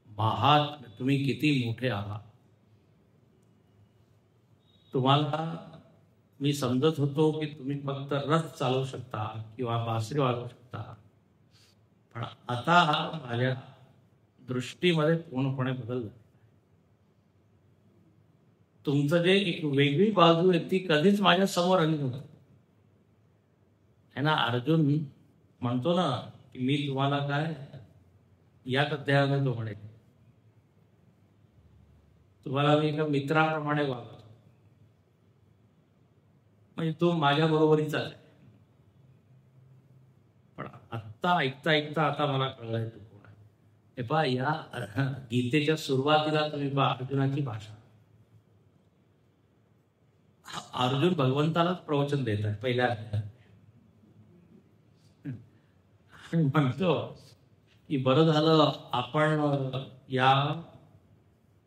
महात्म्य, तुम्ही किती मोठे आहात. तुम्हाला मी समजत होतो की तुम्ही फक्त रथ चालवू शकता किंवा बासरी वाजवू शकता, पण आता माझ्या दृष्टीमध्ये पूर्णपणे बदल. तुमचं जे एक वेगळी बाजू आहे ती कधीच माझ्या समोर आली नव्हती. है ना? अर्जुन म्हणतो ना की मी तुम्हाला काय या अध्यायामध्ये तो म्हणेल, तुम्हाला मी एका मित्राप्रमाणे वागतो, म्हणजे तो माझ्या बरोबरीचा आहे. पण आत्ता ऐकता ऐकता आता मला कळलंय तो कोण आहे. हे पहा, या गीतेच्या सुरुवातीला तुम्ही पहा अर्जुनाची भाषा. अर्जुन भगवंतालाच प्रवचन देत आहे पहिल्या अध्यायात. म्हणतो की बरं झालं आपण या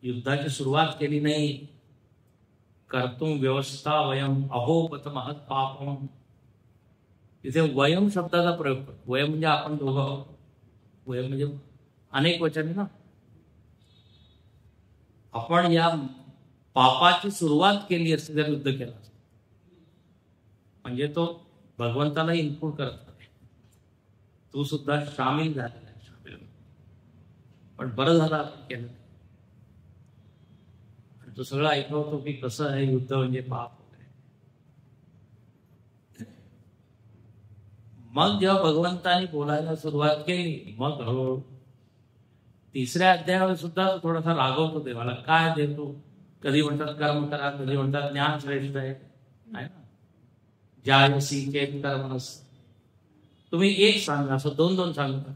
युद्धाची सुरुवात केली नाही. कर्तुम व्यवस्था वयम अहोपत महत पापम. तिथे वयम शब्दाचा प्रयोग करतो. वयम म्हणजे आपण दोघं. वयम म्हणजे अनेक वचन ना. आपण या पापाची सुरुवात केली असते जर युद्ध केलं असतं, म्हणजे तो भगवंताला इन्क्लूड करत आहे. तू सुद्धा सामील झालेला आहे. पण बरं झालं आपण केलं. तो सगळं ऐकवतो की कसं आहे युद्ध म्हणजे पाप वगैरे. मग जेव्हा भगवंताने बोलायला सुरुवात केली, मग हळूहळू तिसऱ्या अध्यायावर सुद्धा थोडासा रागवतो देवाला. काय देतो? कधी म्हणतात कर्म करा, कधी म्हणतात ज्ञान श्रेष्ठ आहे ना. जायसी चेत कर्मस. तुम्ही एक सांगा, असं दोन दोन सांगता.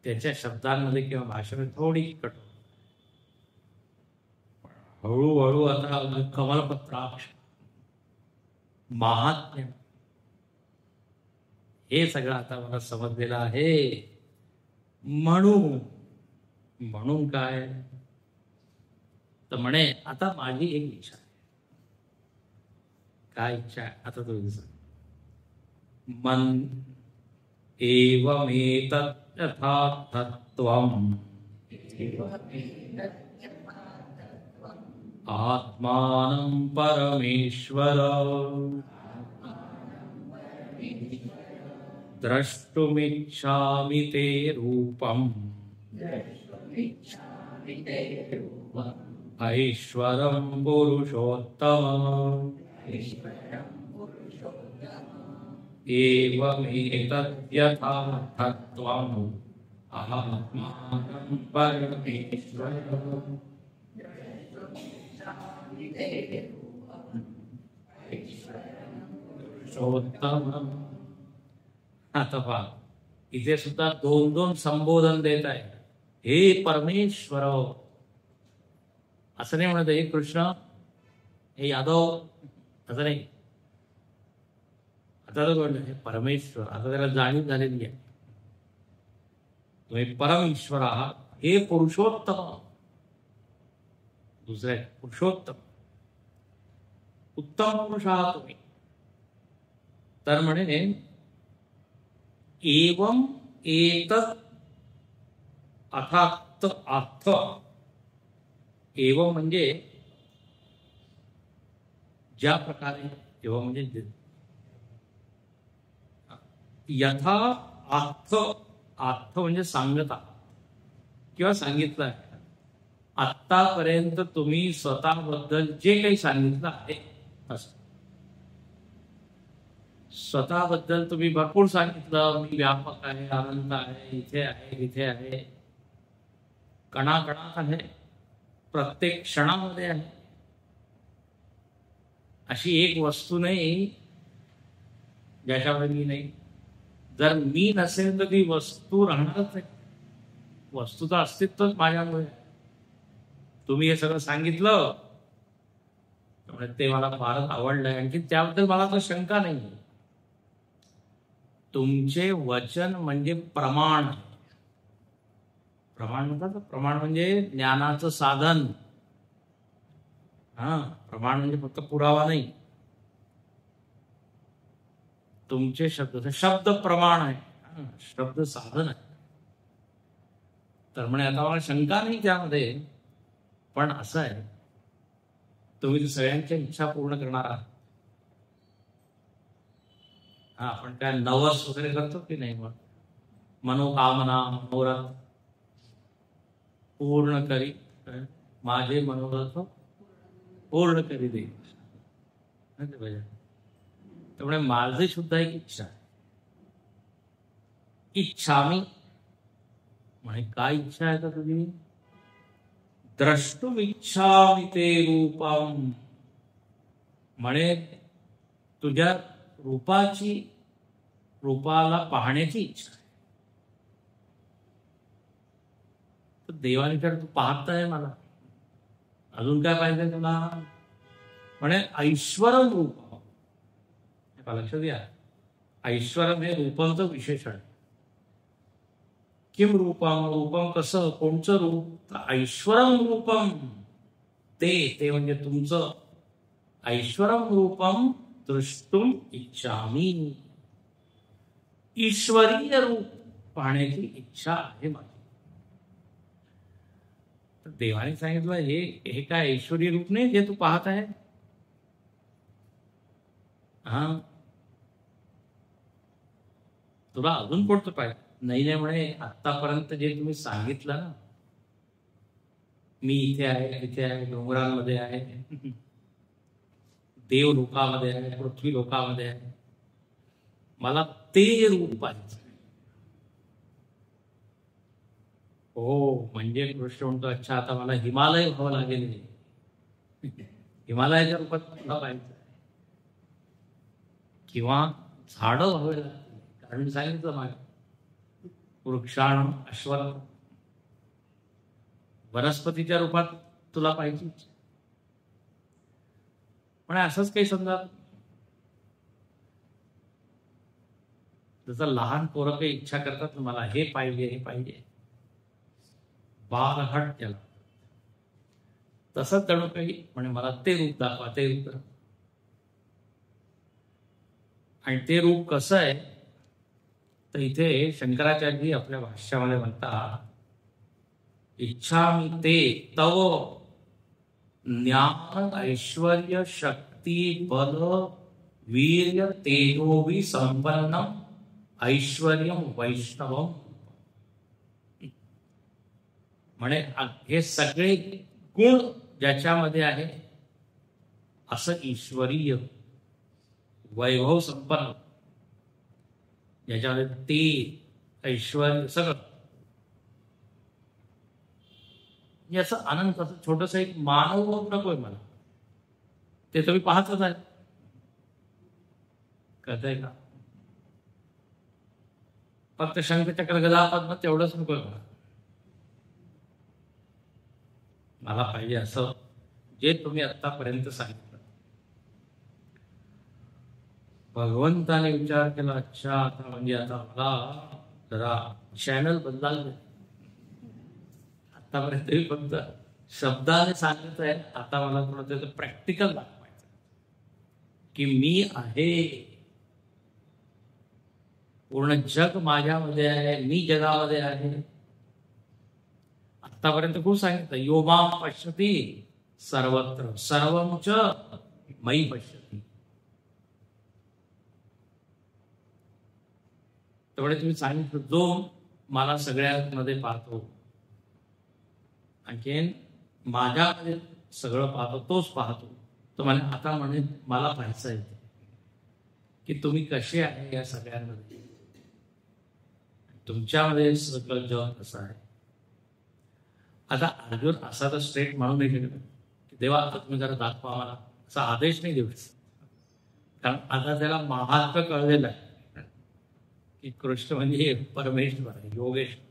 त्याच्या शब्दांमध्ये किंवा भाषेमध्ये थोडी कठोर. हळूहळू आता कमलपत्राक्ष महात्म्य हे सगळं आता मला समजलेलं आहे. म्हणून काय तर म्हणे, आता माझी एक इच्छा आहे. काय इच्छा आहे? आता तो मन एवमेतत् यथार्थत्वम् आत्मानं परमेश्वर द्रष्टुमिच्छामि ते रूपम् ऐश्वरं पुरुषोत्तमम् एवमेतत् यथार्थत्वम् आत्मानं परमेश्वर. आता पहा, इथे सुद्धा दोन दोन संबोधन देत आहे. हे परमेश्वर असं नाही म्हणत, हे कृष्ण, हे यादव, असं नाही. आता तो म्हणलं हे परमेश्वर. आता त्याला जाणीव झालेली आहे, तुम्ही परमेश्वर आहात. हे पुरुषोत्तम, दुसरे पुरुषोत्तम, उत्तम पुरुष आहात तुम्ही. तर म्हणे एवं एतत् अथात अर्थ. एवं म्हणजे ज्या प्रकारे, एवं म्हणजे यथा अर्थ. अर्थ म्हणजे सांगता किंवा सांगितलं आहे. आत्तापर्यंत तुम्ही स्वतःबद्दल जे काही सांगितलं आहे असं स्वतःबद्दल तुम्ही भरपूर सांगितलं. मी व्यापक आहे, आनंद आहे, इथे आहे, तिथे आहे, कणाकणात आहे, प्रत्येक क्षणामध्ये आहे. अशी एक वस्तू नाही ज्याच्यामध्ये मी नाही. जर मी नसेल तर ती वस्तू राहणारच नाही. वस्तूचं अस्तित्वच माझ्यामुळे. तुम्ही हे सगळं सांगितलं त्यामुळे ते मला फारच आवडलंय. आणखी त्याबद्दल मला तर शंका नाही. तुमचे वचन म्हणजे प्रमाण. प्रमाण म्हणतात, प्रमाण म्हणजे ज्ञानाचं साधन. प्रमाण म्हणजे फक्त पुरावा नाही. तुमचे शब्द प्रमाण आहे, शब्द साधन आहे. तर म्हणे आता मला शंका नाही त्यामध्ये. पण असं आहे, तुम्ही सगळ्यांच्या इच्छा पूर्ण करणार आहात. आपण काय नवस वगैरे करतो की नाही? मग मनोकामना मनोरथ पूर्ण करी, माझे मनोरथ पूर्ण करी दे. त्यामुळे माझी सुद्धा एक इच्छा आहे. इच्छामी म्हणे काय इच्छा आहे का तुझी? द्रष्टुम इच्छामि ते रूपम. म्हणे तुझ्या रूपाला पाहण्याची इच्छा आहे. तर देवानीकडे तू पाहताय मला, अजून काय पाहिजे तुला? म्हणे ऐश्वरम रूप. लक्षात घ्या, ऐश्वरम हे रूपांचं विशेषण. किम रूपम, रूपम कसं, कोणचं रूप? ऐश्वरम रूपम ते म्हणजे तुमचं. ऐश्वरम रूपम द्रष्टुम इच्छामी. ईश्वरीय रूप पाहण्याची इच्छा आहे माझी. तर देवाने सांगितलं हे काय ऐश्वरीय रूप नाही जे तू पाहत आहे? तुला अजून कोणतं पाहिजे? नाही म्हणे, आतापर्यंत जे तुम्ही सांगितलं ना, मी इथे आहे, तिथे आहे, डोंगरांमध्ये आहे, देव लोकामध्ये आहे, पृथ्वी लोकामध्ये आहे, मला ते रूप पाहिजे. हो, म्हणजे कृष्ण म्हणतो, अच्छा आता मला हिमालय व्हावं लागेल. हिमालयाच्या रूपात तुला पाहिजे किंवा झाडं व्हावे लागतील. कारण सांगितलं माझ्या वृक्षाण अश्वर वनस्पतीच्या रूपात तुला पाहिजे. पण असंच काही समजा, जसं लहान पोरं काही इच्छा करतात, मला हे पाहिजे हे पाहिजे, बालहट त्याला, तसंच जणू काही म्हणे मला ते रूप दाखवा, ते रूप दाखवा. आणि ते रूप कसं आहे तर इथे शंकराचार्यजी आपल्या भाष्यामध्ये म्हणतात, इच्छामि ते तव ज्ञान ऐश्वर्य शक्ती बल वीर्य तेजोभी संपन्नम ऐश्वर्यम वैष्णवम. म्हणे हे सगळे गुण ज्याच्यामध्ये आहे असं ईश्वरीय वैभव संपन्न, ज्याच्यामध्ये ते ऐश्वर्य सगळं, असं अनंत, असं छोटस एक मानव रूप नकोय मला. ते तुम्ही पाहतच आहे, कळतंय का? फक्त शंखचक्र गदा पद्म तेवढंच नकोय मला. मला पाहिजे असं जे तुम्ही आतापर्यंत सांगितलं. भगवंताने विचार केला, अच्छा आता म्हणजे आता मला जरा चॅनल बदलाल. आतापर्यंत फक्त शब्दाने सांगत आहे, आता मला थोडं त्याचं प्रॅक्टिकल दाखवायचं की मी आहे, पूर्ण जग माझ्यामध्ये आहे, मी जगामध्ये आहे. आतापर्यंत खूप सांगितलं, यो मां पश्यति सर्वत्र सर्वं च मयि पश्यति. तेवढे तुम्ही सांगितलं, जो मला सगळ्यांमध्ये पाहतो. आणखीन माझ्यामध्ये सगळं पाहतो, तोच पाहतो. तो म्हणे आता म्हणे मला पाहायचं आहे की तुम्ही कसे आहे या सगळ्यांमध्ये, तुमच्यामध्ये सगळं जग कसं आहे. आता अर्जुन असा तर स्ट्रेट म्हणून नाही शकत की देवा आता तुम्ही जरा दाखवा मला, असा आदेश नाही देऊ शकत. कारण आता त्याला महात्म्य कळलेलं आहे की कृष्ण म्हणजे परमेश्वर आहे, योगेश्वर.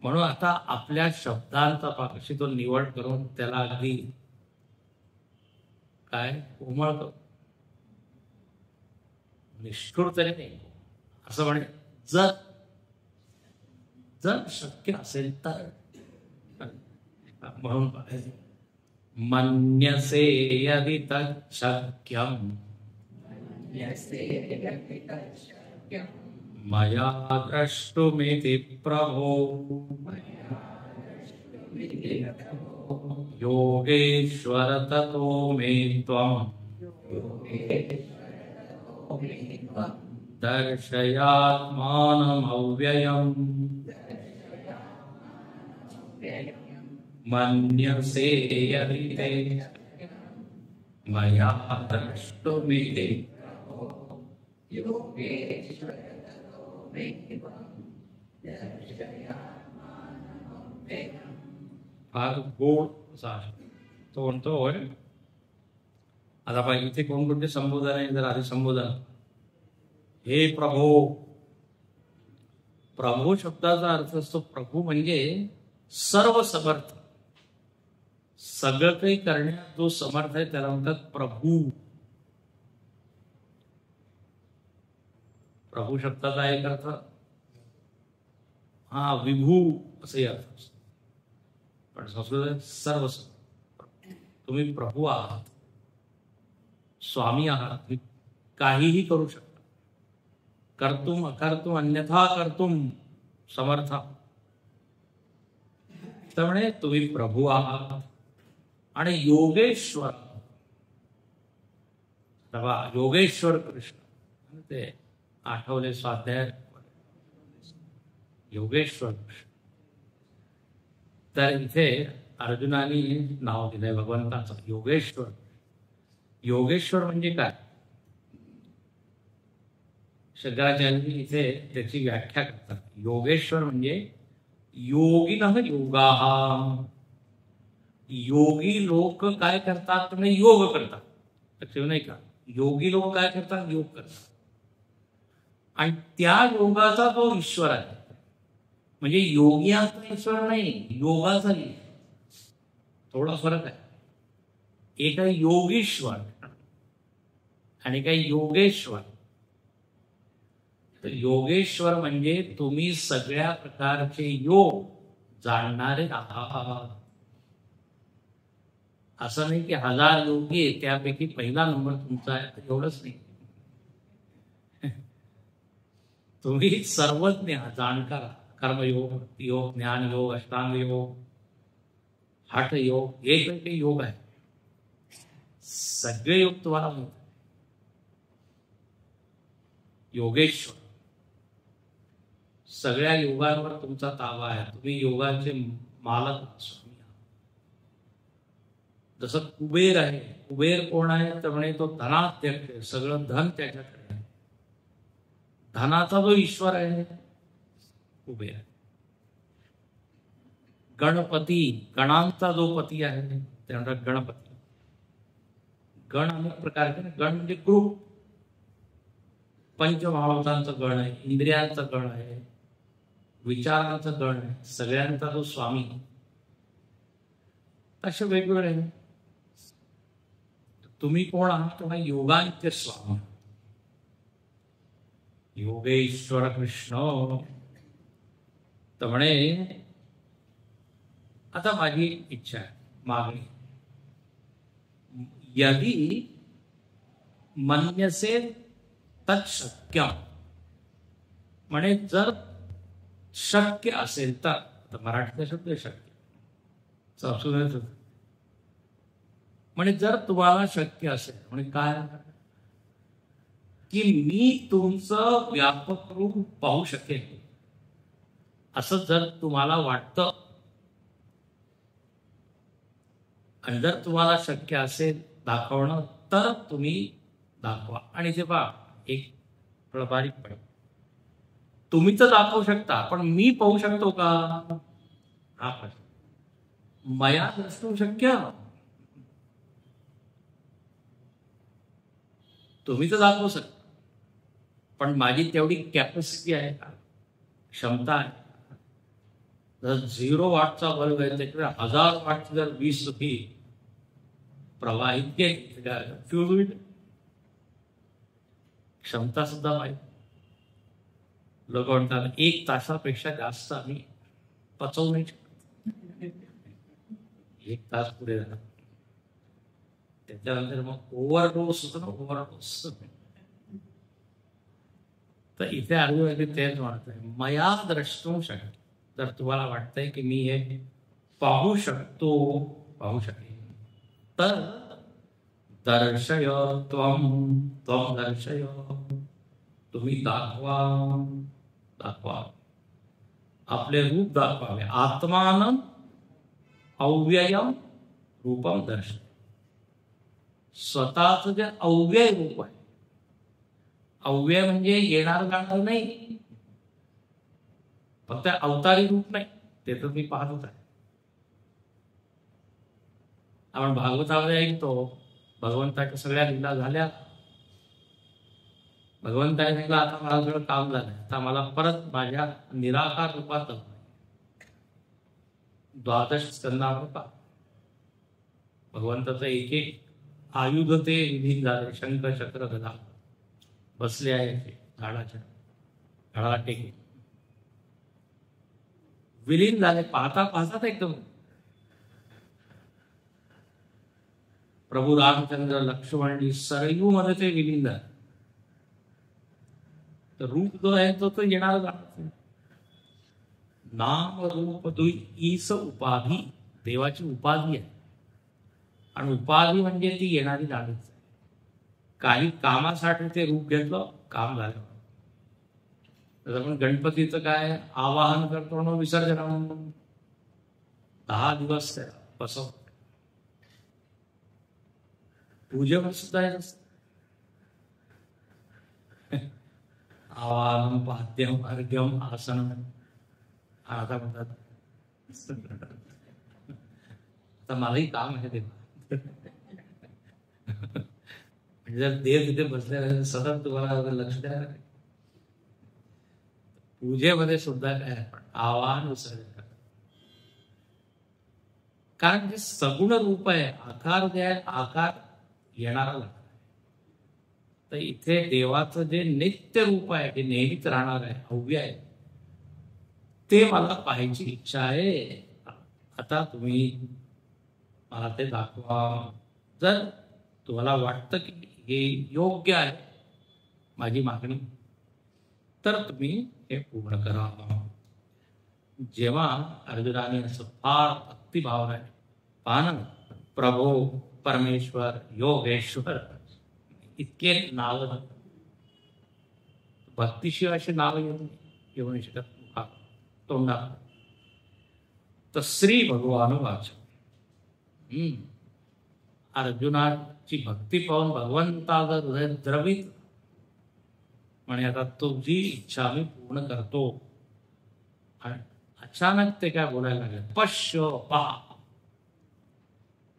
म्हणून आता आपल्या शब्दांचा पाकशी तो निवड करून त्याला अगदी काय कोमळ करतो, निष्ठुर तरी नाही. असं म्हणे जर जर शक्य असेल तर, म्हणून मन्यसे यदि तच्छक्यं मया द्रष्टुमिति प्रभो योगेश्वर ततो मे त्वं दर्शयात्मानमव्ययम् मन्यसे यदि ते मया द्रष्टुमिति फार गोड असा आहे. तो म्हणतो होय. आता पाहिजे इथे कोणकोणते संबोधन आहे, जर आधी संबोधन. हे प्रभो. प्रभू शब्दाचा अर्थ असतो, प्रभू म्हणजे सर्व समर्थ, सगळं काही करण्यात जो समर्थ आहे त्याला म्हणतात प्रभू. प्रभू शब्दाचा एक अर्थ हा विभू असे अर्थ असतो, पण संस्कृत सर्व तुम्ही प्रभू आहात, स्वामी आहात, तुम्ही काहीही करू शकता. कर्तुम अकर्तुम अन्यथा कर्तुम समर्थ. त्यामुळे तुम्ही प्रभू आहात आणि योगेश्वर. योगेश्वर कृष्ण ते आठवले स्वाध्याय. योगेश्वर कृष्ण. तर इथे अर्जुनाने नाव दिलंय भगवंताचं योगेश्वर. योगेश्वर म्हणजे काय, शंकराचार्य इथे त्याची व्याख्या करतात. योगेश्वर म्हणजे योगिनः योगाः. योगी लोक काय करतात, म्हणजे योग करतात. लक्षात नाही का, योगी लोक काय करतात, योग करतात. आणि त्या योगाचा तो ईश्वर आहे. म्हणजे योगियाचा ईश्वर नाही, योगाचा थोडा फरक आहे. एक आहे योगीश्वर आणि काही योगेश्वर. तर योगेश्वर म्हणजे तुम्ही सगळ्या प्रकारचे योग जाणणारे आहात. असं नाही की 1000 योगी आहे त्यापैकी पहिला नंबर तुमचा आहे, एवढंच नाही. तुम्ही सर्वज्ञ जाणकार. कर्मयोग, भक्ती योग, ज्ञान योग, अष्टांग योग, हठ योग, एक योग आहे. सगळे योग तुम्हाला मिळतात. योगेश्वर. सगळ्या योगांवर तुमचा ताबा आहे. तुम्ही योगांचे मालक स्वामी आहात. जसं कुबेर आहे. कुबेर कोण आहे तर म्हणे तो धनाध्यक्ष आहे, सगळं धन त्याच्याकडे आहे. धनाचा जो ईश्वर आहे कुबेर. गणपती, गणांचा जो पती आहे ते म्हणतात गणपती. गण अनेक प्रकारचे. गण म्हणजे ग्रुप. पंचमहाभूतांचं गण आहे, इंद्रियांचं गण आहे, विचारांचं गण आहे. सगळ्यांचा जो स्वामी. असे वेगवेगळे. तुम्ही कोण आहात, तुम्ही योगांचे स्वामी. योगेश्वर कृष्ण. तर म्हणे आता माझी इच्छा आहे, मागणी. यदि मन्यसे तत्शक्यम. म्हणे जर शक्य असेल तर. मराठीचा शब्द शक्य, संस्कृत म्हणे जर तुम्हाला शक्य असेल. म्हणजे काय की मी तुमचं व्यापक रूप पाहू शकेल असं जर तुम्हाला वाटतं आणि जर तुम्हाला शक्य असेल दाखवणं तर तुम्ही दाखवा. आणि ते पहा एक प्रभावीपणे तुम्ही तर दाखवू शकता, पण मी पाहू शकतो का हा प्रश्न. मया द्रष्टुं शक्य. तुम्ही तर दाखवू शकता, पण माझी तेवढी कॅपॅसिटी आहे का, क्षमता आहे. जर 0 वॉटचा बल्ब आहे त्याच्याकडे 1000 वॉटची जर वीज ही प्रवाहित केली फ्यूज होईल. क्षमता सुद्धा पाहिजे. लोक म्हणतात 1 तासापेक्षा जास्त आम्ही पचवू नाही शकतो. 1 तास पुढे झाला त्याच्यानंतर मग ओव्हरडोस होतो ना, ओव्हरडोस. तर इथे अर्जुन तेच म्हणतोय, मया द्रष्टुं शक्य. जर तुम्हाला वाटतंय की मी हे पाहू शकेन तर दर्शय त्वं दर्शय. तुम्ही दाखवा. आपले रूप दाखवावे. आत्मानं अव्ययम रूपम दर्शय. स्वतःच जे अव्यय रूप आहे, अव्यय म्हणजे येणार जाणार नाही, फक्त अवतारी रूप नाही, ते तर मी पाहतच आहे. आपण भागवतामध्ये ऐकतो भगवंताच्या सगळ्या लीला झाल्या. भगवंताने सांगितलं आता मला सगळं काम झालं, आता मला परत माझ्या निराकार रूपात 12 स्कंदावर पहा. भगवंताचं एक एक आयुध ते विलीन झाले. शंख चक्र गदा बसले आहे झाडाला टेके विलीन झाले. पाहता एकदम प्रभू रामचंद्र लक्ष्मण सरयू मध्ये ते विलीन झाले. तर रूप जो आहे तो येणार जाणार. नाम रूप दुई ईस उपाधी. देवाची उपाधी आहे, आणि उपाधी म्हणजे ती येणारी जाणीच आहे. काही कामासाठी ते रूप घेतलं, काम झालं. तर आपण गणपतीचं काय आवाहन करतो ना, विसर्जन 10 दिवस बसव. पूजेवर सुद्धा आवाहन पाद्यम अर्घ्यम आसन. आता म्हणतात आता मलाही काम आहे ते. म्हणजे जर देव तिथे बसले सतत तुम्हाला लक्ष द्यायला. पूजेमध्ये सुद्धा काय आपण आवाहन विसर्जन करतो, कारण जे सगुण रूप आहे, आकार जे आहे, आकार येणारा लागतो. तर इथे देवाचं जे नित्य रूप आहे, जे नेहमीच राहणार आहे, अव्यय आहे, ते मला पाहायची इच्छा आहे. आता तुम्ही मला ते दाखवा. जर तुम्हाला वाटतं की हे योग्य आहे माझी मागणी, तर तुम्ही हे पूर्ण करा. जेव्हा अर्जुनाने असं फार भक्तिभावने पाहणं, प्रभो परमेश्वर योगेश्वर इतके नाव, भक्तीशिवाय अशी नाव येऊ नाही शकत तोंडात. तर श्री भगवान वाच. अर्जुनाची भक्ती पाहून भगवंताचं हृदय द्रवित म्हणे आता तुझी इच्छा मी पूर्ण करतो. आणि अचानक ते काय बोलायला लागले,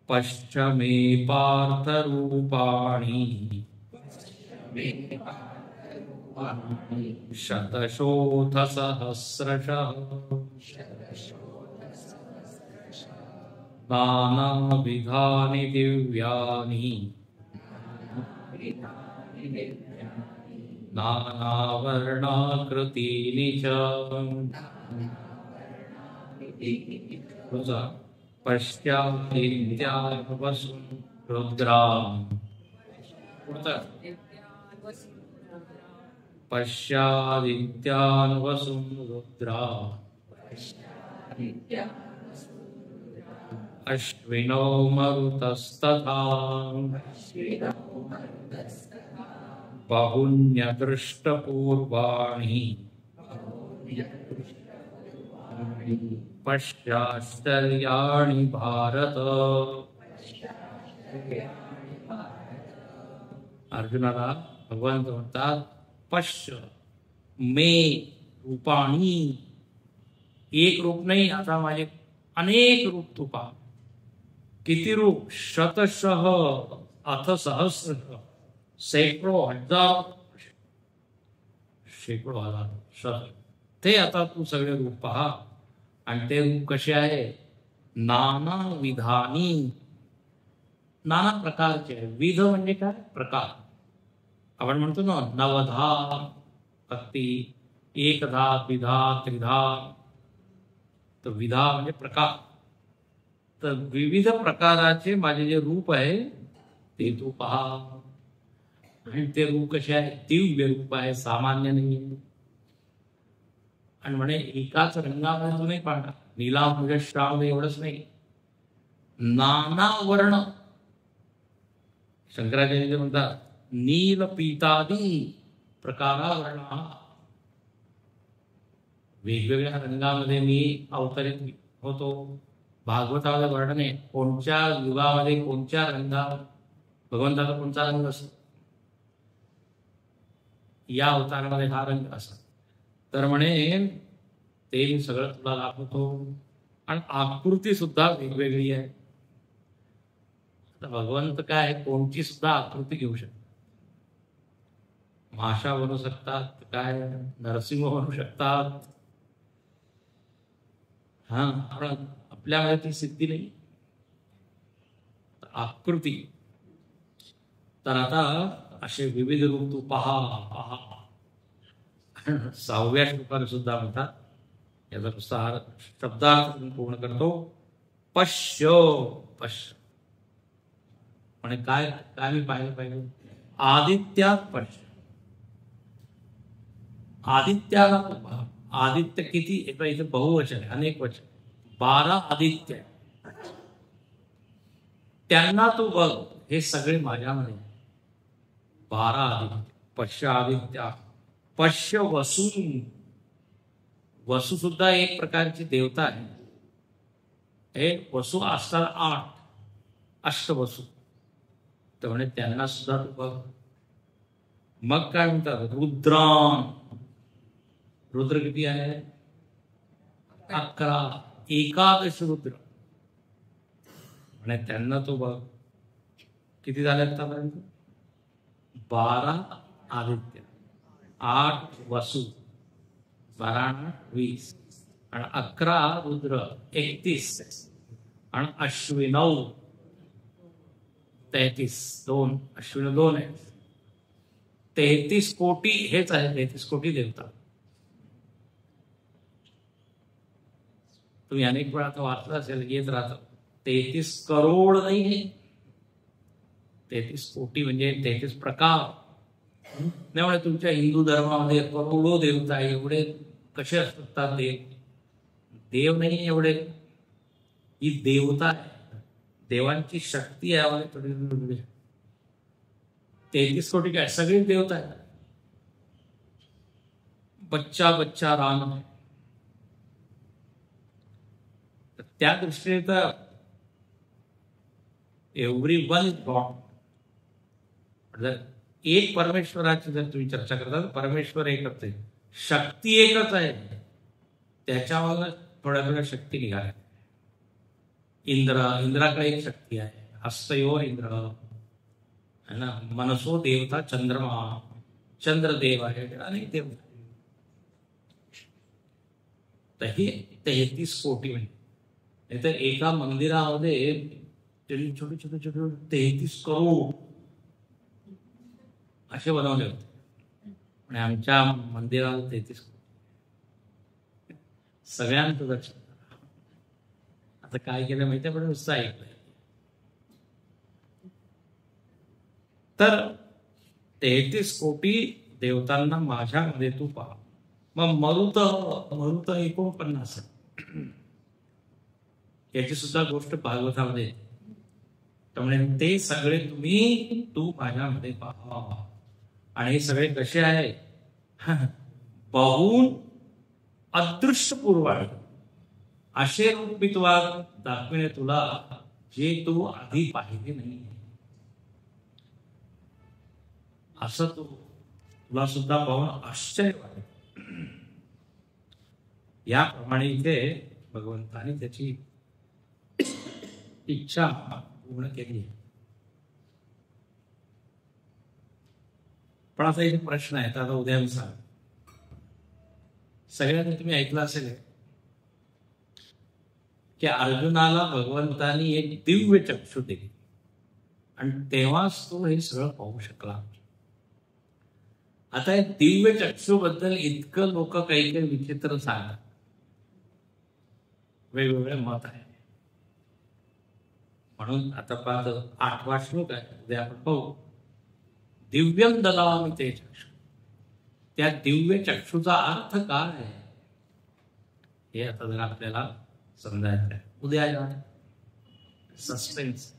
पश्च मे पार्थ रूपाणि शतशोथ सहस्रशः नानाविधानि दिव्यानि नानावर्णाकृतीनि च पश्यादित्यान् वसून् रुद्रान्. पश्यादित्यान् वसून् रुद्रान् अश्विनो मरुतस्तथा बहुन्यदृष्टपूर्वाणि पश्चाश्चर्याणि भारत. अर्जुनाला भगवान म्हणतात पश्य मे रूपाणी, एक रूप नाही, आता माझे अनेक रूप तू पहा. किती रूप? शतशः अथ सहस्र, शेकडो हजार, शेकडो हजार, शत, ते आता तू सगळे रूप पहा. आणि ते रूप कसे आहे? नाना विधानी, नाना प्रकारचे आहे. विध म्हणजे काय? प्रकार. आपण म्हणतो ना नवधा भक्ती, एकधा, द्विधा, त्रिधा. तर विधा म्हणजे प्रकार. तर विविध प्रकाराचे माझे जे रूप आहे ते तू पहा. आणि ते रूप कसे आहे? दिव्य रूप आहे, सामान्य नाही. आणि म्हणे एकाच रंगामध्ये तू नाही पाहणार. नीला म्हणजे श्रावण एवढंच नाही, नाना वर्ण. शंकराचार्य म्हणतात नील पीतादी प्रकारा वर्ण, वेगवेगळ्या रंगामध्ये मी अवतरित होतो. भागवतामध्ये वर्णन आहे कोणत्या युगामध्ये कोणत्या रंगावर भगवंताचा कोणता रंग असतो, या अवतारामध्ये हा रंग असा. तर म्हणे ते मी सगळं तुला दाखवतो. आणि आकृती सुद्धा वेगवेगळी आहे. भगवंत काय कोणती सुद्धा आकृती घेऊ शकतात. माशा बनवू शकतात, काय नरसिंह बनवू शकतात. हा, पण आपल्यामध्ये ती सिद्धी नाही, आकृती. तर आता असे विविध रूप तू पहा पहा. 6व्या श्लोकाने सुद्धा म्हणतात, याचा नुसार शब्दार्थ पूर्ण करतो, पश्य पश्य. म्हणे काय काय मी पाहिलं पाहिजे? आदित्यात पश्य. आदित्याला पहा. आदित्य किती? इथे बहुवचन आहे, अनेक वचन. 12 आदित्य, त्यांना तू बघ. हे सगळे माझ्यामध्ये 12 आदित्य. पश्य आदित्य, पश्य वसू. वसू सुद्धा एक प्रकारची देवता आहे. हे वसू असतात 8 अष्टवसू. तर म्हणे त्यांना सुद्धा तू बघ. मग काय म्हणतात? रुद्रान. रुद्र किती आहे? 11, 11 रुद्र. म्हणे त्यांना तो बघ. किती झाले आतापर्यंत? 12 आदित्य, 8 वसू, 12 20, आणि 11 रुद्र, 31, आणि अश्विनव 33. 2 अश्विन 2 आहे. 33 कोटी हेच आहे. 33 कोटी देवता. तुम्ही अनेक वेळा आता वाचलं असेल, येत राहतं. 33 करोड नाही आहे, 33 कोटी म्हणजे 33 प्रकार. त्यामुळे तुमच्या हिंदू धर्मामध्ये करोडो देवता आहे. एवढे कसे असतात देव? देव नाही एवढे, ही देवता आहे. देवांची शक्ती आहे. 33 कोटी काय? सगळी देवता आहे. बच्चा बच्चा राम. त्या दृष्टीने तर एव्हरी वन गॉड. जर एक परमेश्वराची जर तुम्ही चर्चा करता, परमेश्वर एकच आहे, शक्ती एकच आहे. त्याच्यावर थोड्या थोड्या शक्ती निघाल्या. इंद्राकडे एक शक्ती आहे, हस्तयो इंद्र है ना. मनसो देवता चंद्रमा, चंद्रदेव आहे. अनेक देवता. तर हे 33 कोटी म्हणजे. तर एका मंदिरामध्ये छोटे छोटे छोटे 33 करोड असे बनवले होते. आणि आमच्या मंदिराला 33 कोटी. सगळ्यांचं दर्शन. आता काय केलं माहिती आहे? पण नुसतं ऐकलंय. तर 33 कोटी देवतांना माझ्यामध्ये तू पहा. मग मरुत 49 याची सुद्धा गोष्ट भागवतामध्ये. त्यामुळे ते सगळे तू माझ्यामध्ये पहा. आणि हे सगळे कसे आहे? पाहून अदृश्य पूर्वाड असे रूप मी तुला दाखविणे तुला जे तू आधी पाहिले नाही असं तुला सुद्धा पाहून आश्चर्य वाटेल. याप्रमाणे इथे भगवंताने त्याची इच्छा पूर्ण केली. पण आता एक प्रश्न आहे, आता उद्या मी सांग. सगळ्यांनी तुम्ही ऐकलं असेल की अर्जुनाला भगवंतानी एक दिव्य चक्षु दिली आणि तेव्हाच तो हे सगळं पाहू शकला. आता या दिव्य चक्षु बद्दल इतकं लोक काही काही विचित्र सांगतात, वेगवेगळे मत आहे. म्हणून आता पाहतो 8वा श्लोक आहे, उद्या आपण पाहू. दिव्यम ददामि ते चक्षु. त्या दिव्य चक्षुचा अर्थ काय आहे हे आता जर आपल्याला समजायचं आहे. उद्या सस्पेन्स